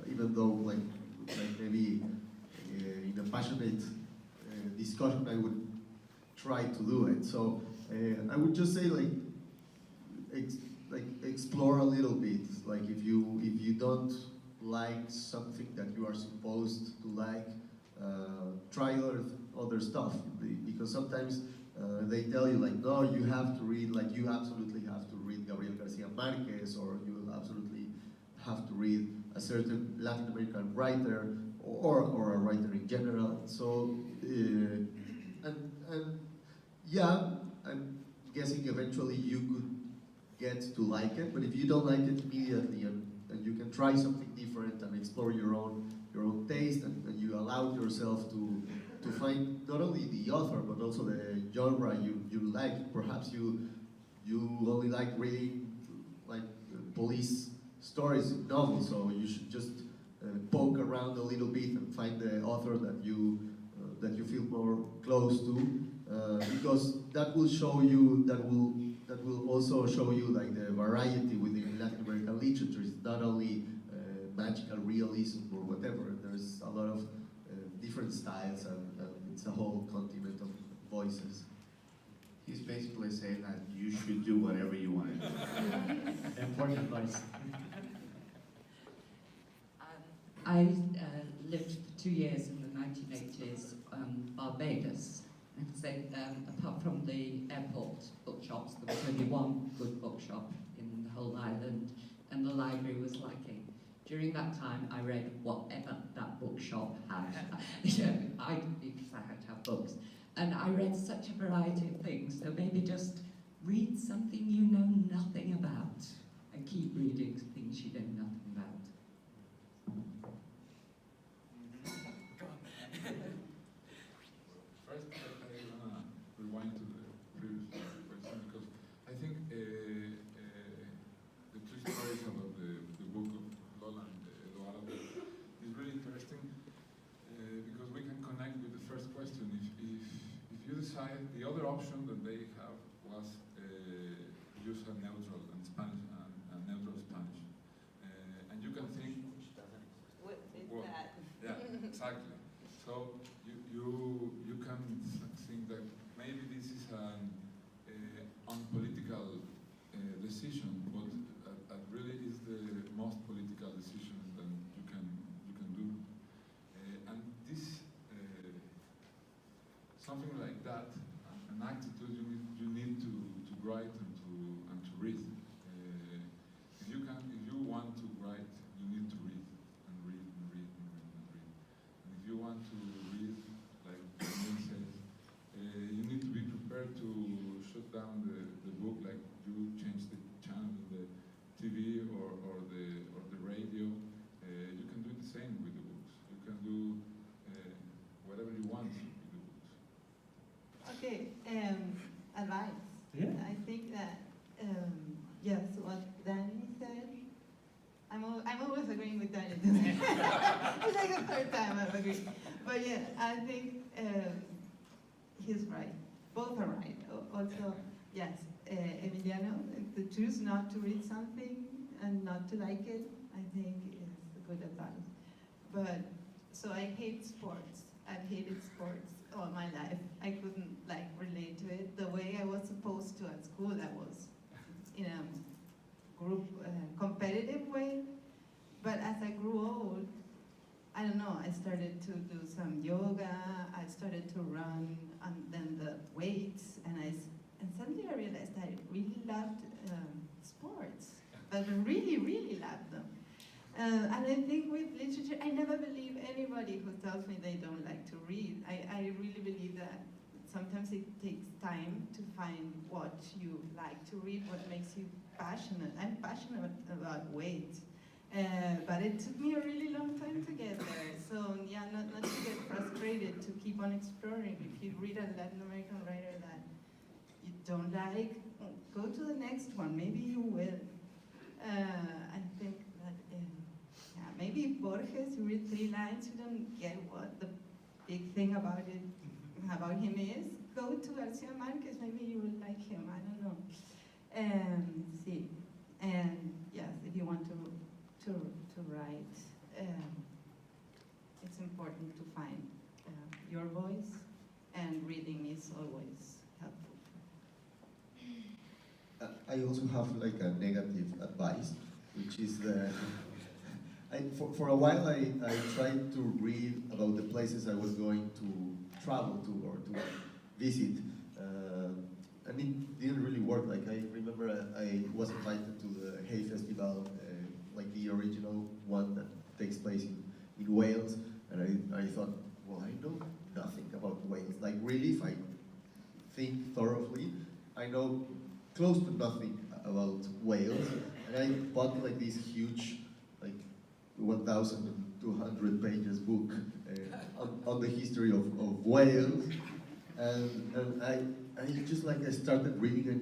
even though like maybe in a passionate discussion I would try to do it. So I would just say like explore a little bit. Like if you don't like something that you are supposed to like, try other stuff, because sometimes they tell you like, no, you have to read, like you absolutely have to read Gabriel Garcia Marquez, or you absolutely have to read a certain Latin American writer, or a writer in general. So and yeah, I'm guessing eventually you could get to like it, but if you don't like it immediately, and you can try something different and explore your own taste, and you allow yourself to find not only the author but also the genre you like. Perhaps you only like reading like police stories in novels, so you should just poke around a little bit and find the author that you feel more close to, because that will show you, that will also show you like the variety within Latin American literature. It's not only magical realism or whatever. There's a lot of different styles, and it's a whole continent of voices. He's basically saying that you should do whatever you want to do. Important advice. I lived for 2 years in the 1980s on Barbados. I can say, apart from the airport bookshops, there was only one good bookshop in the whole island, and the library was lacking. During that time, I read whatever that bookshop had. Because I had to have books. And I read such a variety of things, so maybe just read something you know nothing about, and keep reading things you know nothing about. First, I want to rewind to the previous question, because I think the two stories about the book of Lola and Eduardo is really interesting, because we can connect with the first question. If you decide, the other option that they have was use a neutral and Spanish and neutral Spanish, and you can think, What is well, that? yeah, exactly. So you can think that maybe this is an unpolitical decision, but really is the most political decision that you can do. And this something like that the radio, you can do the same with the books. You can do whatever you want with the books. Okay, advice. Yeah. I think that, yes, what Danny said, I'm always agreeing with Danny today. It's like the third time I've agreed. But yeah, I think he's right. Both are right. Also, yes, Emiliano, the choose not to read something and not to like it, I think is a good advice. But, so I hate sports. I've hated sports all my life. I couldn't like relate to it. The way I was supposed to at school, I was in a group competitive way. But as I grew old, I don't know, I started to do some yoga, I started to run, and then the weights, and suddenly I realized I really loved sports, but really, really loved them. And I think with literature, I never believe anybody who tells me they don't like to read. I really believe that sometimes it takes time to find what you like to read, what makes you passionate. I'm passionate about weight. But it took me a really long time to get there. So yeah, not to get frustrated, to keep on exploring. If you read a Latin American writer that you don't like, go to the next one. Maybe you will. I think that yeah, maybe Borges, you read 3 lines, you don't get what the big thing about him is. Go to Garcia Marquez, maybe you will like him. I don't know. See, and yes, if you want to write, it's important to find your voice, and reading is always helpful. I also have like a negative advice, which is that for a while I tried to read about the places I was going to travel to or to visit, and it didn't really work. Like I remember I was invited to the Hay Festival, like the original one that takes place in Wales, and I thought, well, I know nothing about Wales. Like really, if I think thoroughly, I know close to nothing about Wales, and I bought like this huge, like 1,200 pages book on the history of Wales, and I just like I started reading it.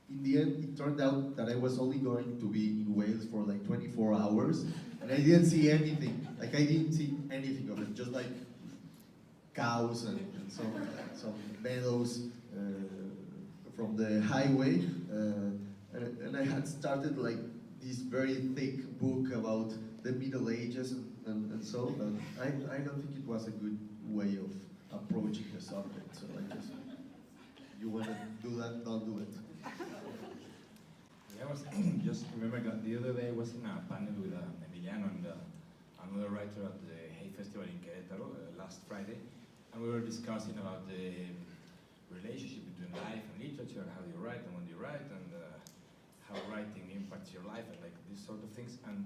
In the end, it turned out that I was only going to be in Wales for like 24 hours, and I didn't see anything. Like I didn't see anything of it, just like cows and some meadows from the highway, and I had started like this very thick book about the Middle Ages and so, and I don't think it was a good way of approaching the subject. So I just, you want to do that, don't do it. I was just remember that the other day I was in a panel with Emiliano and another writer at the Hay Festival in Querétaro last Friday, and we were discussing about the relationship between life and literature, and how you write and when you write, and how writing impacts your life, and like these sort of things. And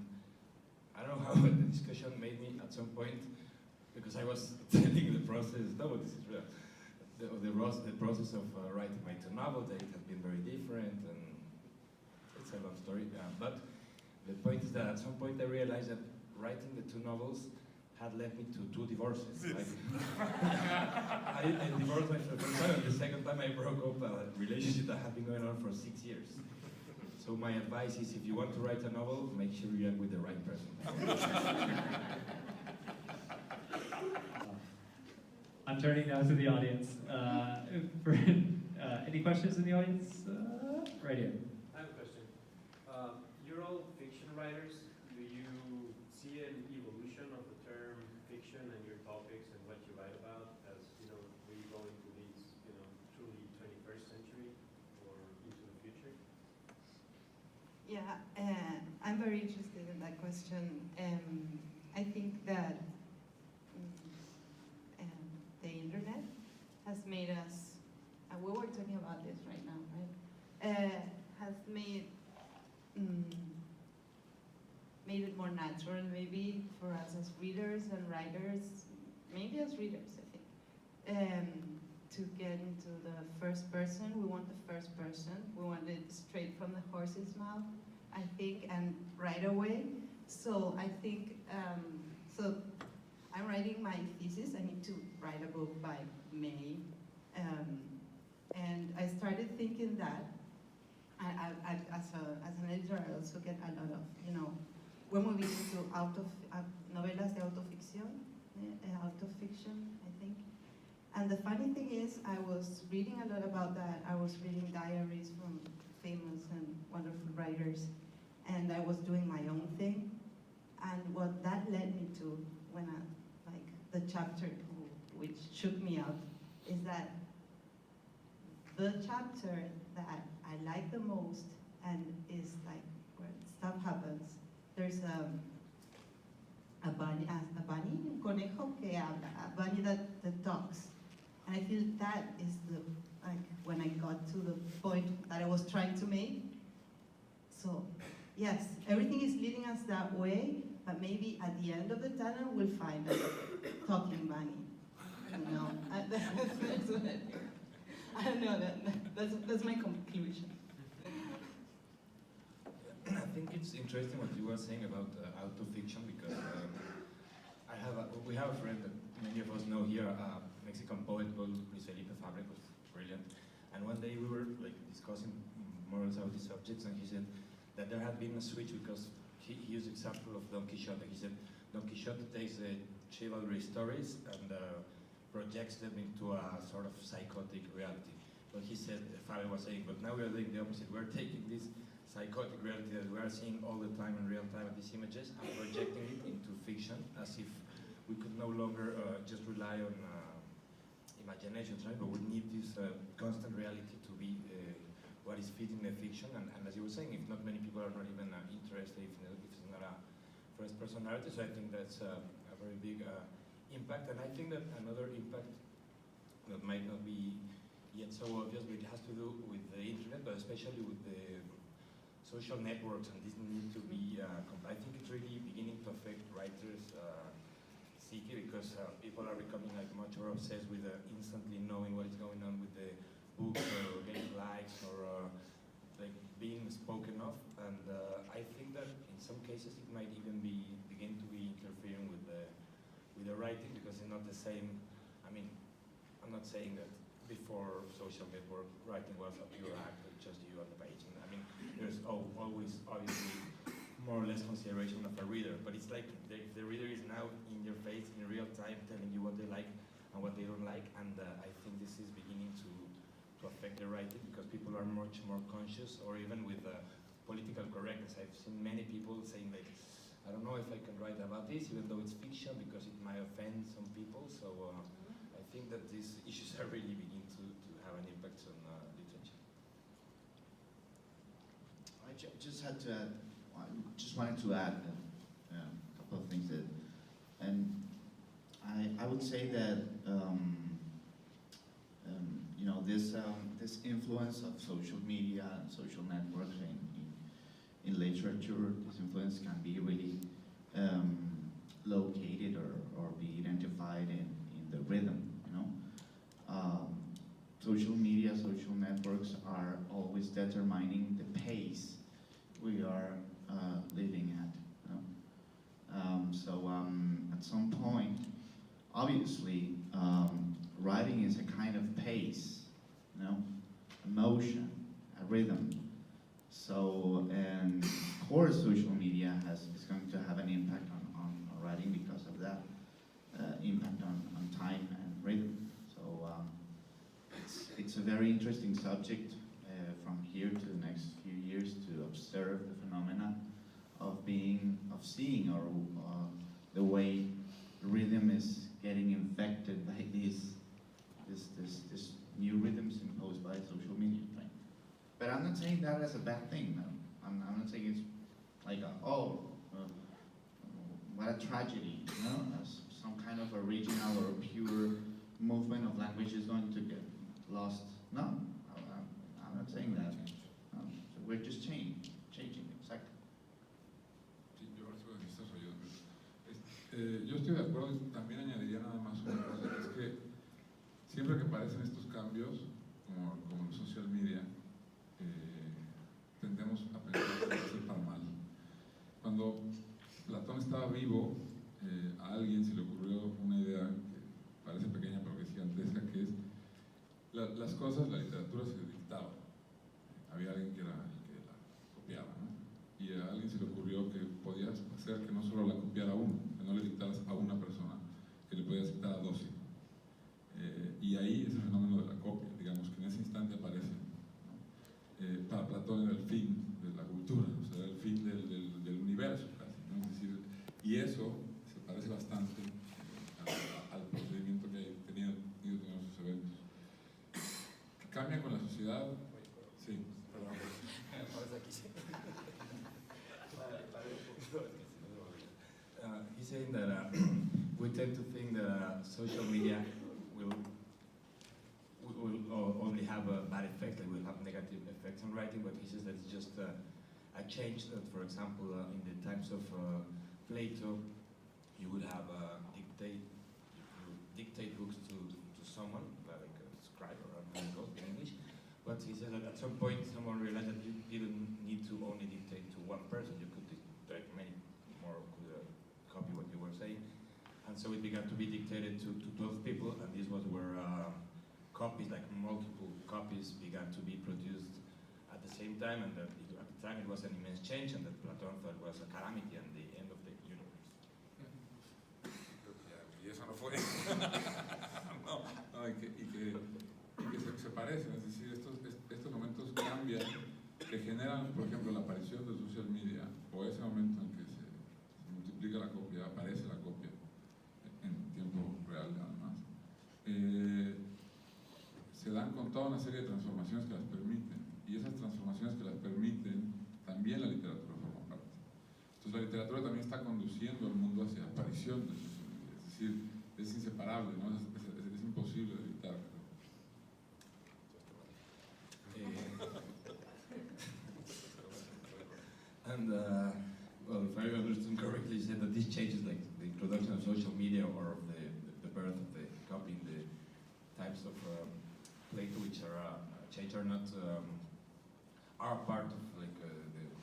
I don't know how the discussion made me at some point, because I was telling the process, no, this is real, the process of writing my 2 novels, that it had been very different, and it's a long story, but the point is that at some point I realized that writing the 2 novels had led me to 2 divorces. Like, I divorced myself the first time, and the second time I broke up a relationship that had been going on for 6 years. So my advice is, if you want to write a novel, make sure you're with the right person. I'm turning now to the audience. Any questions in the audience? Right here. I have a question. You're all fiction writers. Do you see an evolution of the term fiction and your topics and what you write about as, we go into these, truly 21st century or into the future? Yeah, I'm very interested in that question. I think that the internet has made us, and we were talking about this right now, right? Has made it more natural maybe for us as readers and writers, maybe as readers, I think, to get into the first person. We want the first person. We want it straight from the horse's mouth. I think, and right away. So I think, so I'm writing my thesis. I need to write a book by May. And I started thinking that, as an editor, I also get a lot of, we're moving into novelas de autoficción, autofiction, I think. And the funny thing is, I was reading a lot about that. I was reading diaries from famous and wonderful writers, and I was doing my own thing. And what that led me to, when the chapter which shook me up, is that the chapter that I like the most and is like where stuff happens, there's a bunny, un conejo que habla, a bunny that talks. And I feel that is when I got to the point that I was trying to make. So, yes, everything is leading us that way, but maybe at the end of the tunnel we'll find a talking bunny. That's what I think. I don't know, that's my conclusion. I think it's interesting what you were saying about autofiction, because we have a friend that many of us know here, a Mexican poet called Luis Felipe Fabre, was brilliant. And one day we were discussing more about these subjects, and he said that there had been a switch, because he used the example of Don Quixote. He said Don Quixote takes the chivalry stories and projects them into a sort of psychotic reality. But he said, Fabre was saying, but now we are doing the opposite. We're taking this psychotic reality that we are seeing all the time in real time, these images, and projecting it into fiction, as if we could no longer just rely on imagination, right? But we need this constant reality to be what is feeding the fiction. And as you were saying, if not many people are not even interested, if it's not a first personality, so I think that's a very big impact. And I think that another impact that might not be yet so obvious, but it has to do with the internet, but especially with the social networks, and this need to be, I think it's really beginning to affect writers' psyche, because people are becoming much more obsessed with instantly knowing what is going on with the books, or getting likes, or being spoken of. And I think that in some cases it might even begin to be interfering with the writing, because it's not the same. I mean, I'm not saying that before social network writing was a pure act with just you on the page. And I mean, there's always obviously more or less consideration of a reader, but it's like if the reader is now in your face in real time, telling you what they like and what they don't like, and I think this is beginning to affect the writing, because people are much more conscious, or even with political correctness. I've seen many people saying I don't know if I can write about this, even though it's fiction, because it might offend some people. So I think that these issues are really beginning to have an impact on literature. I just had to add, just wanted to add a couple of things and I would say that this influence of social media and social networks in literature, this influence can be really located or be identified in the rhythm. Social media, social networks are always determining the pace we are living at. At some point, obviously, writing is a kind of pace, a motion, a rhythm. So, and of course, social media is going to have an impact on writing because of that impact on time and rhythm. So, it's a very interesting subject from here to the next few years to observe the phenomena of seeing, or the way rhythm is getting infected by these new rhythms imposed by social media, right? But I'm not saying that as a bad thing. No. I'm not saying it's like what a tragedy, as some kind of original or pure movement of language is going to get lost. No, I'm not saying that. So we're just changing, exactly. Sí, yo ahora soy desarrollador. Yo estoy de acuerdo, y también añadiría nada más una cosa, es que siempre que aparecen estos cambios, como en social media, tendemos a pensar que va a ser para mal. vivo, a alguien se le ocurrió una idea que parece pequeña pero que es gigantesca, que es las cosas, la literatura se dictaba. Había alguien que la copiaba, ¿no? Y a alguien se le ocurrió que podías hacer que no solo la copiara uno, que no le dictaras a una persona, que le podías dictar a 12. Y ahí es el fenómeno de la copia, digamos que en ese instante aparece, ¿no? Para Platón era el fin de la cultura, o sea, era el fin del universo casi, ¿no? Es decir, y eso se parece bastante al procedimiento que ha tenido sus eventos. ¿Qué cambia con la sociedad? Sí, perdón. He's saying that we tend to think that social media will only have a bad effect, like will have negative effects on writing, but he says that it's just a change that, for example, in the times of Plato, you would have dictate books to someone, like a scribe or a in English, but he said that at some point someone realized that you didn't need to only dictate to one person, you could dictate many more, could copy what you were saying, and so it began to be dictated to 12 people, and this was where copies, like multiple copies, began to be produced at the same time, and that at the time it was an immense change, and that Platon thought was a calamity and the end of the universe. Y eso no fue. No, y que se parecen, es decir, estos momentos cambian, que generan, por ejemplo, la aparición de social media, o ese momento en que se multiplica la copia, aparece la copia, en tiempo real además. Se dan con toda una serie de transformaciones que las permiten, y esas transformaciones que las permiten, también la literatura forma parte. Entonces la literatura también está conduciendo al mundo hacia la aparición de social media, es decir, es inseparable, ¿no? Es imposible de evitar. And well, if I understood correctly, you said that this changes, like the introduction of social media or of the birth of the copying, the types of Plato which are change are not are part of like the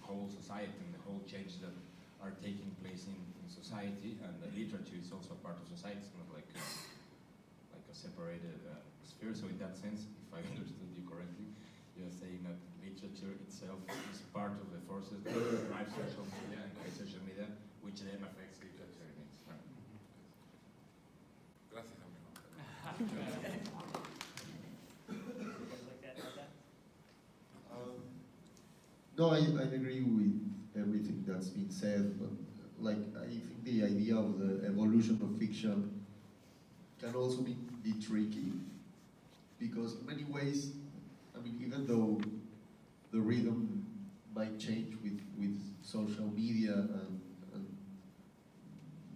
whole society and the whole changes that are taking place in society, and the literature is also part of society. It's not like a separated sphere. So in that sense, if I understood you correctly, you're saying that literature itself is part of the forces that drive social media and create social media, which then affects literature in its turn. Gracias, amigo. No, I agree with everything that's been said, but like I think the idea of the evolution of fiction can also be tricky, because in many ways, I mean, even though the rhythm might change with social media and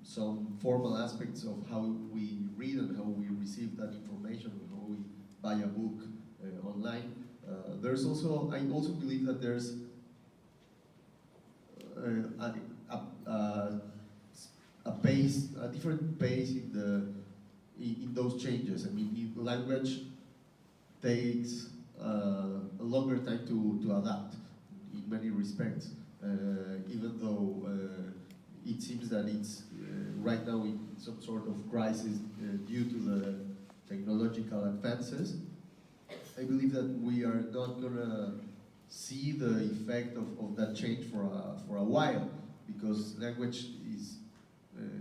some formal aspects of how we read and how we receive that information, and how we buy a book online, there's also, I also believe that there's a different pace in those changes. I mean, language takes a longer time to adapt in many respects, even though it seems that it's right now in some sort of crisis due to the technological advances. I believe that we are not gonna see the effect of that change for a while, because language is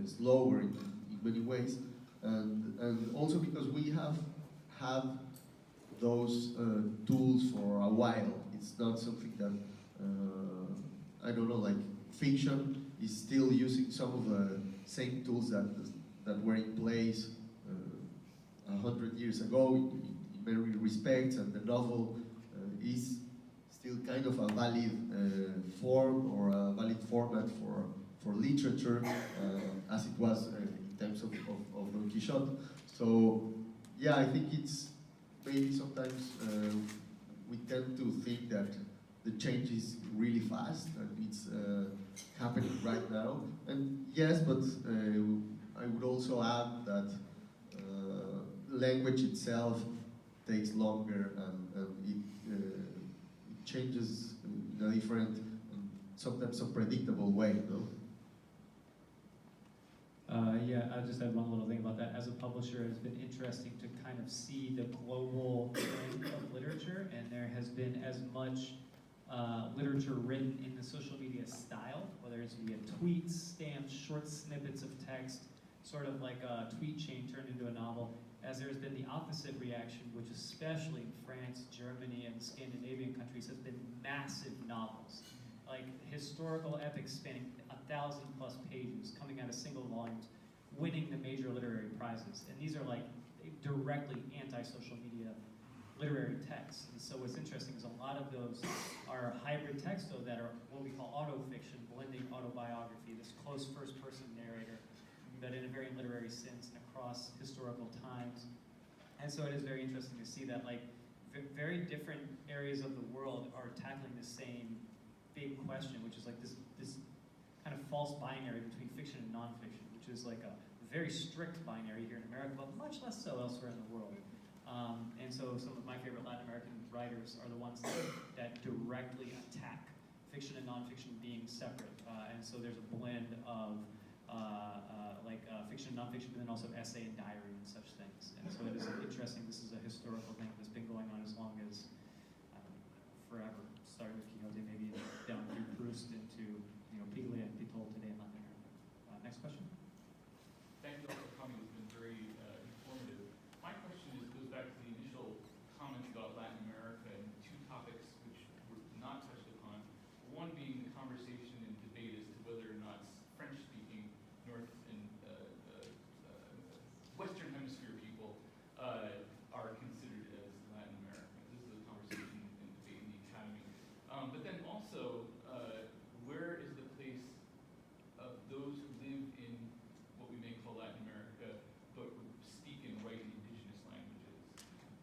slower in many ways, and also because we have had those tools for a while. It's not something that I don't know, like fiction is still using some of the same tools that were in place 100 years ago in many respects, and the novel is still kind of a valid form or a valid format for literature, as it was in terms of Don Quixote. So yeah, I think it's maybe sometimes we tend to think that the change is really fast and it's happening right now. And yes, but I would also add that language itself takes longer, and it changes in a different, sometimes unpredictable way, no? Yeah, I'll just add one little thing about that. As a publisher, it's been interesting to kind of see the global trend of literature, and there has been as much literature written in the social media style, whether it's via tweets, stamps, short snippets of text, sort of like a tweet chain turned into a novel, as there's been the opposite reaction, which especially in France, Germany, and Scandinavian countries has been massive novels. Like historical epics spanning 1,000+ pages, coming out of single volumes, winning the major literary prizes. And these are like directly anti-social media literary texts. And so what's interesting is a lot of those are hybrid texts, though, that are what we call autofiction, blending autobiography, this close first-person narrator, but in a very literary sense and across historical times. And so it is very interesting to see that like very different areas of the world are tackling the same big question, which is like this kind of false binary between fiction and nonfiction, which is like a very strict binary here in America, but much less so elsewhere in the world. And so some of my favorite Latin American writers are the ones that directly attack fiction and nonfiction being separate. And so there's a blend of fiction and nonfiction, but then also essay and diary and such things. And so it is interesting. This is a historical thing that's been going on as long as, forever. Starting with Quixote, maybe down through Proust into, Piglia and Pitol today in Latin America. Next question. Thank you all for coming. It's been very informative. My question goes back to the initial comments about Latin America and two topics which were not touched upon. One being the conversation and debate as to whether or not French-speaking North and Western Hemisphere people are considered as Latin Americans. This is a conversation and debate in the academy. But then also, where is the place of those who live in what we may call Latin America, but speak and write indigenous languages?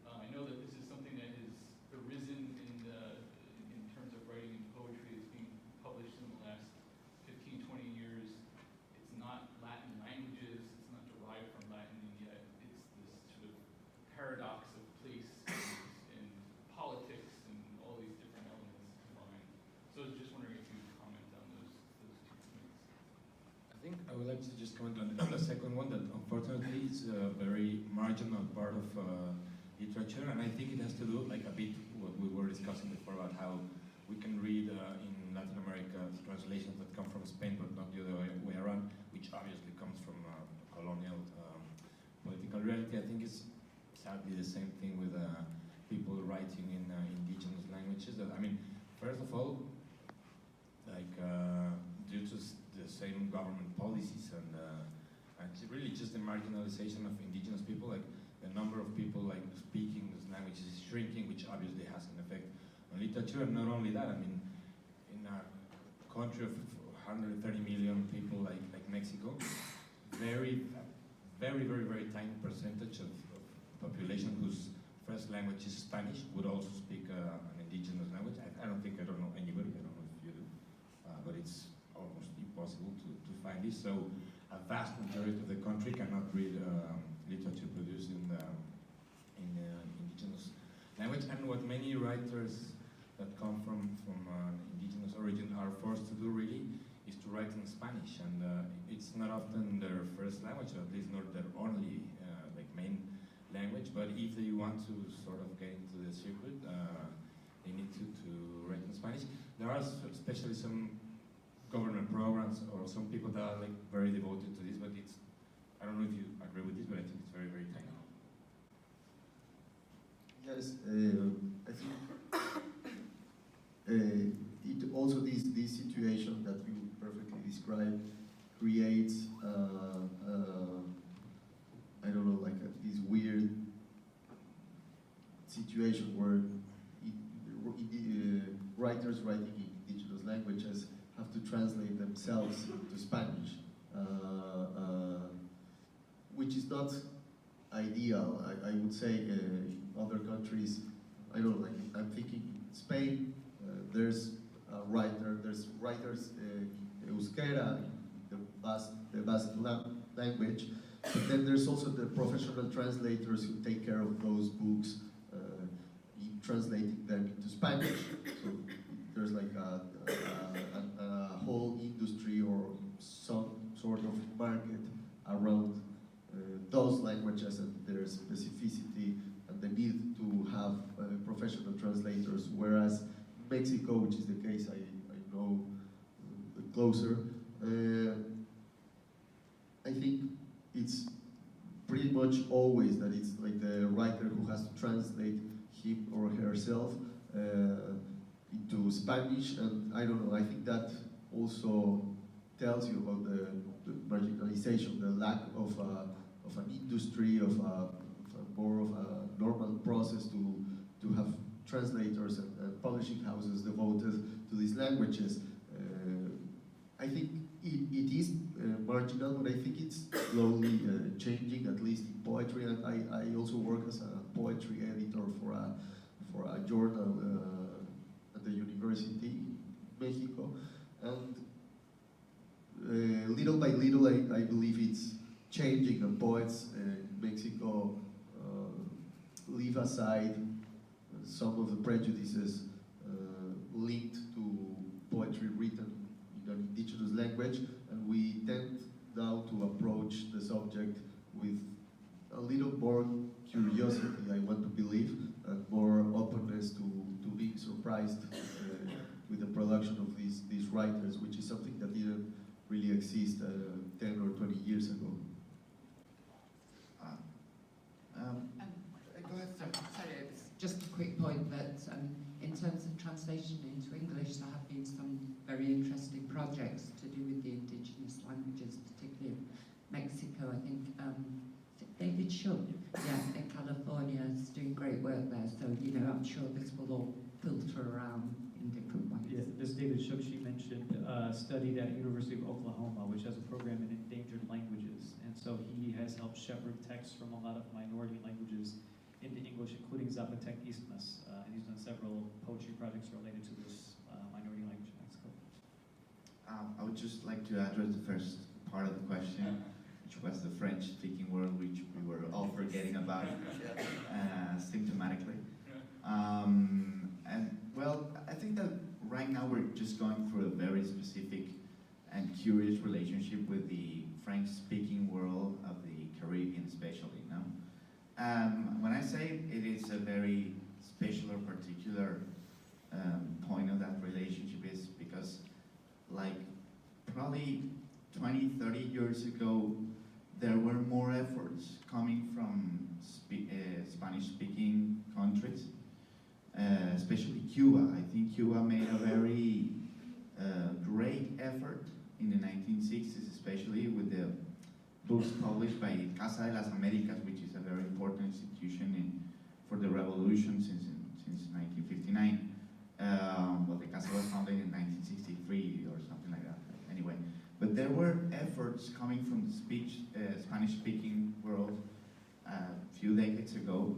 I know that this is something that has arisen in terms of writing and poetry that's being published in the last 15, 20 years. It's not Latin languages, it's not derived from Latin, and yet it's this sort of paradox of place and politics and all these different elements combined. So I was just wondering if you would comment on those two points. I think I would like to just comment on the second one, that unfortunately it's a very marginal part of literature, and I think it has to do like a bit what we were discussing before about how we can read in Latin America translations that come from Spain but not the other way around, which obviously comes from colonial political reality. I think it's sadly the same thing with people writing in indigenous languages. I mean, first of all, like due to the same government policies and it's really just the marginalization of indigenous people, like the number of people like speaking those languages is shrinking, which obviously has an effect on literature. And not only that, I mean, in a country of 130 million people like Mexico, very tiny percentage of population whose first language is Spanish would also speak an indigenous language. I don't know anybody, I don't know if you do, but it's almost impossible to find this. So a vast majority of the country cannot read literature produced in indigenous language. And what many writers that come from indigenous origin are forced to do really is to write in Spanish, and it's not often their first language, or at least not their only like main language. But if they want to sort of get into the circuit, they need to write in Spanish. There are especially some government programs or some people that are like very devoted to this, but it's, I don't know if you agree with this, but I think it's very tiny. Yes, I think it also this situation that you perfectly described creates I don't know, like this weird situation where writers writing in indigenous languages have to translate themselves to Spanish, which is not ideal. I would say in other countries, I don't know, like I'm thinking Spain, there's writers in Euskera, the Basque language, but then there's also the professional translators who take care of those books, in translating them into Spanish. So there's like a whole industry or some sort of market languages and their specificity and the need to have professional translators, whereas Mexico, which is the case I know closer, I think it's pretty much always that it's like the writer who has to translate him or herself into Spanish, and I don't know, I think that also tells you about the marginalization, the lack of an industry, of more of a normal process to have translators and publishing houses devoted to these languages. I think it is marginal, but I think it's slowly changing, at least in poetry. And I also work as a poetry editor for a journal at the university in Mexico. And little by little, I believe it's changing, and poets in Mexico leave aside some of the prejudices linked to poetry written in an indigenous language, and we tend now to approach the subject with a little more curiosity, I want to believe, and more openness to being surprised with the production of these writers, which is something that didn't really exist 10 or 20 years ago. Go ahead, sorry, it's just a quick point that in terms of translation into English, there have been some very interesting projects to do with the indigenous languages, particularly in Mexico. I think David Shook, in California, is doing great work there. So, I'm sure this will all filter around in different ways. Yeah, this David Shook, she mentioned, studied at University of Oklahoma, which has a program in endangered languages. And so he has helped shepherd texts from a lot of minority languages into English, including Zapotec Isthmus. And he's done several poetry projects related to this minority language in Mexico. I would just like to address the first part of the question, which was the French-speaking world, which we were all forgetting about symptomatically. And well, I think that right now we're just going through a very specific and curious relationship with the French-speaking world of the Caribbean, especially. When I say it is a very special or particular point of that relationship is because, like, probably 20, 30 years ago, there were more efforts coming from Spanish-speaking countries, especially Cuba. I think Cuba made a very great effort in the 1960s, especially with the books published by Casa de las Americas, which is a very important institution for the revolution since 1959. Well, the Casa was founded in 1963 or something like that. Anyway, but there were efforts coming from the Spanish-speaking world a few decades ago.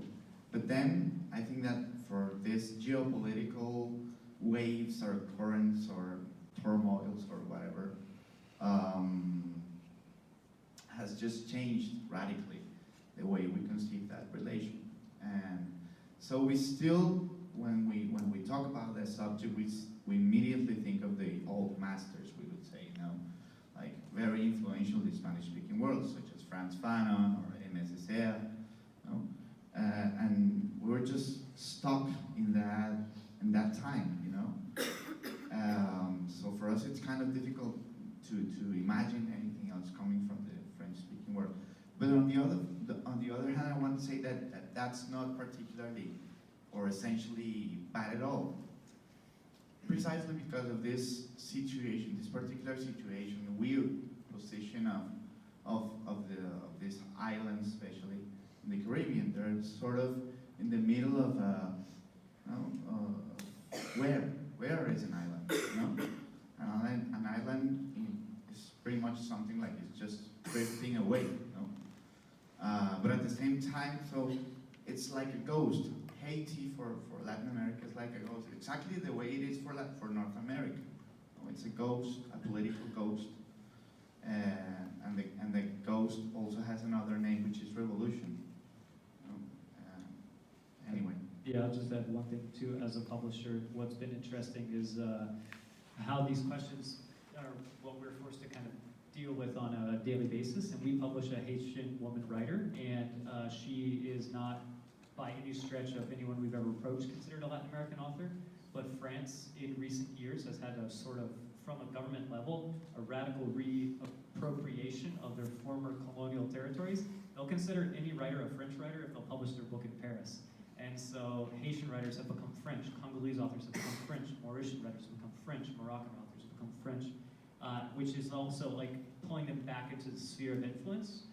But then I think that for this geopolitical waves or currents or turmoils or whatever, has just changed radically the way we conceive that relation. And so we still, when we talk about that subject, we immediately think of the old masters, we would say, like very influential in the Spanish-speaking world, such as Franz Fanon or MSSR, and we're just stuck in that time, So for us, it's kind of difficult to imagine anything else coming from the French-speaking world. But on the other hand, I want to say that that's not particularly or essentially bad at all. Precisely because of this situation, this particular situation, the weird position of this island, especially in the Caribbean, they're sort of in the middle of where is an island? An island is pretty much something like it's just drifting away. But at the same time, so it's like a ghost. Haiti for Latin America is like a ghost, exactly the way it is for North America. It's a ghost, a political ghost, and the ghost also has another name, which is revolution. Anyway. Yeah, I'll just add one thing too. As a publisher, what's been interesting is how these questions are what we're forced to kind of deal with on a daily basis, and we publish a Haitian woman writer, and she is not, by any stretch of anyone we've ever approached, considered a Latin American author, but France in recent years has had a sort of, from a government level, a radical reappropriation of their former colonial territories. They'll consider any writer a French writer if they'll publish their book in Paris. And so Haitian writers have become French, Congolese authors have become French, Mauritian writers have become French, Moroccan authors have become French, which is also like pulling them back into the sphere of influence,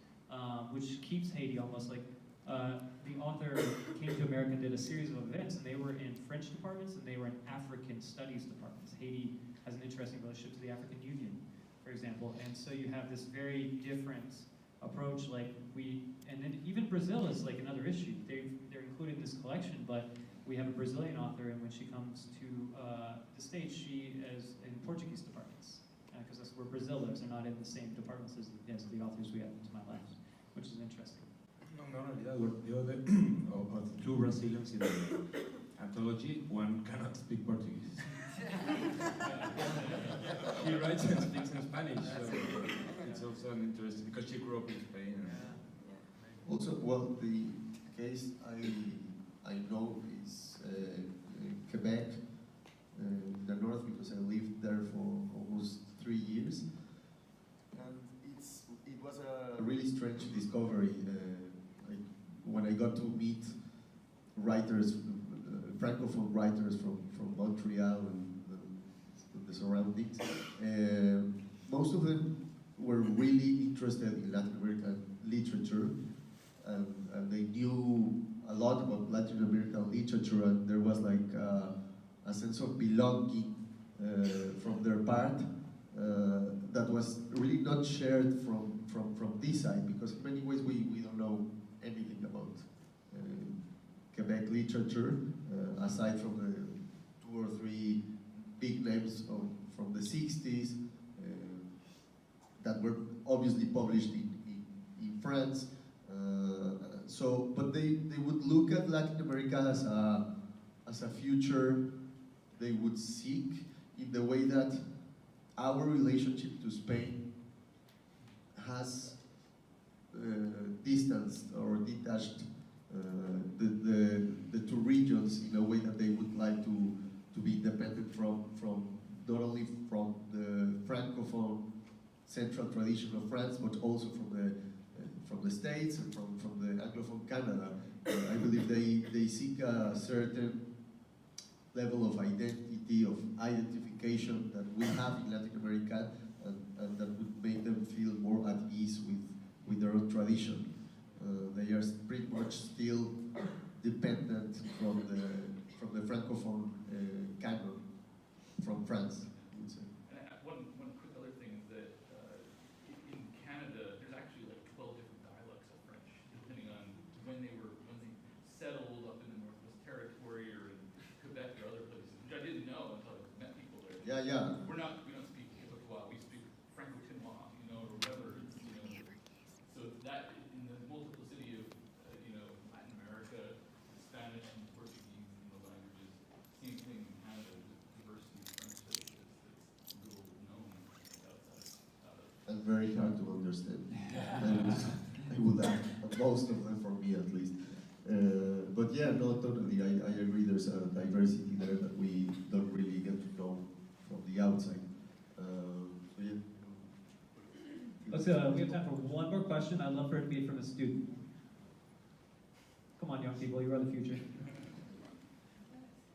which keeps Haiti almost like, the author came to America and did a series of events, and they were in French departments and they were in African studies departments. Haiti has an interesting relationship to the African Union, for example, and so you have this very different approach, and then even Brazil is like another issue. They're included in this collection, but we have a Brazilian author, and when she comes to the States, she is in Portuguese departments, because that's where Brazilers are not in the same departments as the authors we have to my left, which is interesting. No, en realidad, the other of the two Brazilians in the anthology, one cannot speak Portuguese. He writes and speaks in Spanish, so it's also an interesting, because she grew up in Spain. Also, well, the case I know is Quebec, the north, because I lived there for almost 3 years, and it was a really strange discovery. When I got to meet writers, francophone writers from Montreal and the surroundings, most of them were really interested in Latin American literature, and they knew a lot about Latin American literature, and there was like a sense of belonging from their part that was really not shared from this side, because in many ways we don't know anything about Quebec literature, aside from the 2 or 3 big names from the 60s that were obviously published in France. But they would look at Latin America as a future they would seek, in the way that our relationship to Spain has distanced or detached the two regions in a way that they would like to be independent from not only from the francophone central tradition of France, but also from the States and from the Anglophone Canada. I believe they seek a certain level of identity, of identification that we have in Latin America, and that would make them feel more at ease with their own tradition. They are pretty much still dependent from the francophone canon from France, I would say. And one quick other thing is that in Canada, there's actually like 12 different dialects of French, depending on when they settled up in the Northwest Territory or in Quebec or other places, which I didn't know until I met people there. Yeah. We don't speak Quebecois, we speak Franco-Chinois, or whatever. So that in the multiplicity of Latin America, Spanish and Portuguese, languages, same thing in Canada, the diversity of French that's little known outside of. And very hard to understand. I would add, most of them, for me at least. But yeah, no, totally, I agree. There's a diversity there that we don't really get to know from the outside. So yeah. We have time for one more question. I'd love for it to be from a student. Come on, young people, you are the future.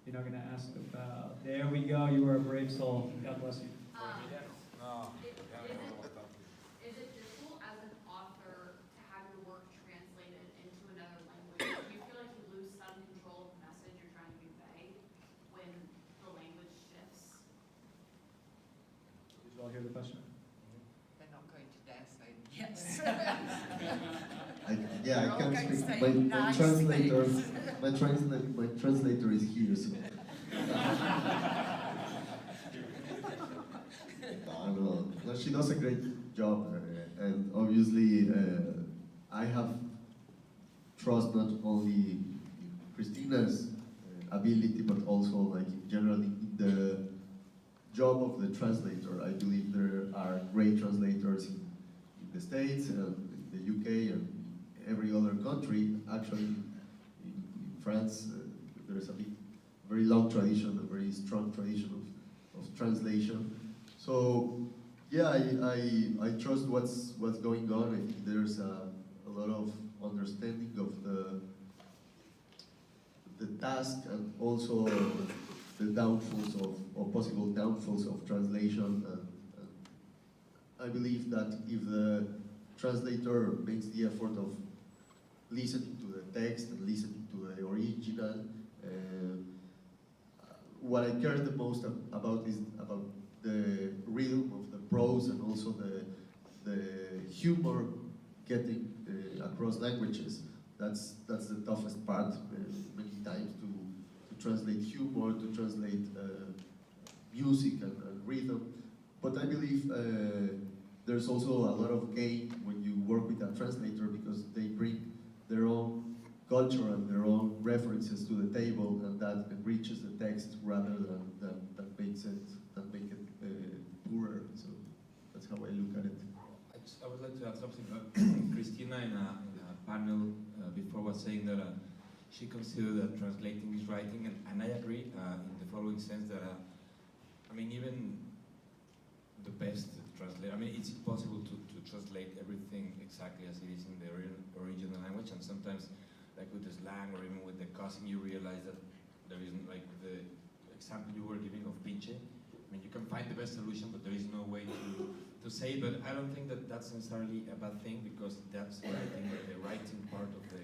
You're not going to ask about. There we go. You are a brave soul. God bless you. Is it difficult as an author to have your work translated into another language? Do you feel like you lose some control of the message you're trying to convey when the language shifts? Did you all hear the question? They're not going to dare say yes. I can't speak. My translator is here, so. No, she does a great job, and obviously I have trust not only in Christina's ability, but also like in general in the job of the translator. I believe there are great translators writers in the States, in the UK, and every other country. Actually, in France, there's a very long tradition, a very strong tradition of translation. So, yeah, I trust what's going on. I think there's a lot of understanding of the task and also the downfalls or possible downfalls of translation. I believe that if the translator makes the effort of listening to the text and listening to the original, what I care the most about is about the rhythm of the prose and also the humor getting across languages. That's the toughest part many times to translate humor, to translate music and rhythm. But I believe there's also a lot of gain when you work with a translator because they bring their own culture and their own references to the table, and that enriches the text rather than makes it poorer. So that's how I look at it. I would like to add something. Christina in a panel before was saying that she considered that translating is writing, and I agree in the following sense that I mean, even the best translator, I mean, it's impossible to translate everything exactly as it is in the original language, and sometimes, like with the slang or even with the cousin, you realize that there isn't, like the example you were giving of pinche. I mean, you can find the best solution, but there is no way to say it. But I don't think that that's necessarily a bad thing, because that's where I think that the writing part of the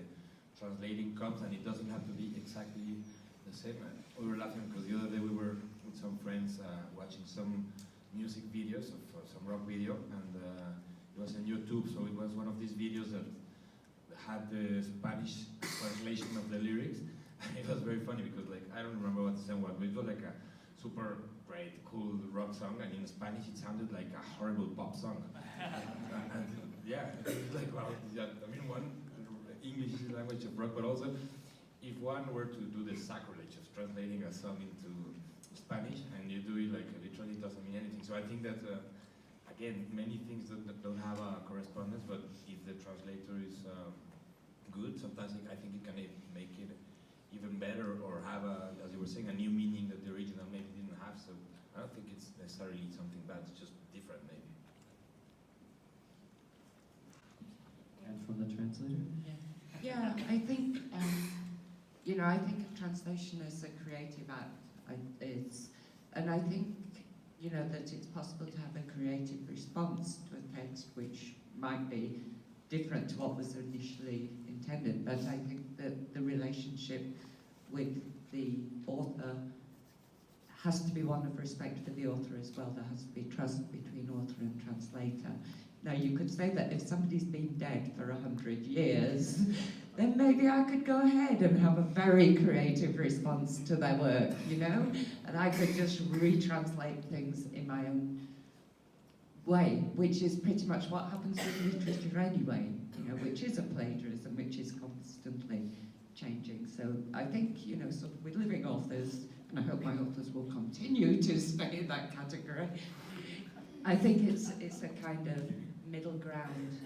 translating comes, and it doesn't have to be exactly the same. We were laughing because the other day we were with some friends watching some music videos of some rock video, and it was on YouTube, so it was one of these videos that had the Spanish translation of the lyrics. It was very funny because, like, I don't remember what the song was, but it was like a super great, cool rock song, and in Spanish it sounded like a horrible pop song. And yeah, it's like, wow, yeah, I mean, one, English is the language of rock, but also if one were to do the sacrilege of translating a song into Spanish, and you do it like literally, it doesn't mean anything. So I think that, again, many things don't have a correspondence, but if the translator is good, sometimes I think it can make it even better, or have as you were saying, a new meaning that the original maybe didn't have. So I don't think it's necessarily something bad, it's just different maybe. And from the translator? Yeah, I think, you know, I think translation is a creative act. And I think, you know, that it's possible to have a creative response to a text which might be different to what was initially intended. But I think that the relationship with the author has to be one of respect for the author as well. There has to be trust between author and translator. Now, you could say that if somebody's been dead for 100 years, then maybe I could go ahead and have a very creative response to their work, you know? And I could just retranslate things in my own way, which is pretty much what happens with literature anyway, you know, which is a plagiarism, which is constantly changing. So I think, you know, sort of with living authors, and I hope my authors will continue to stay in that category, I think it's a kind of middle ground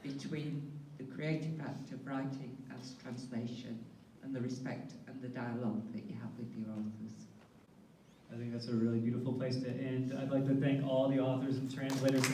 between the creative act of writing as translation and the respect and the dialogue that you have with your authors. I think that's a really beautiful place to end. I'd like to thank all the authors and translators.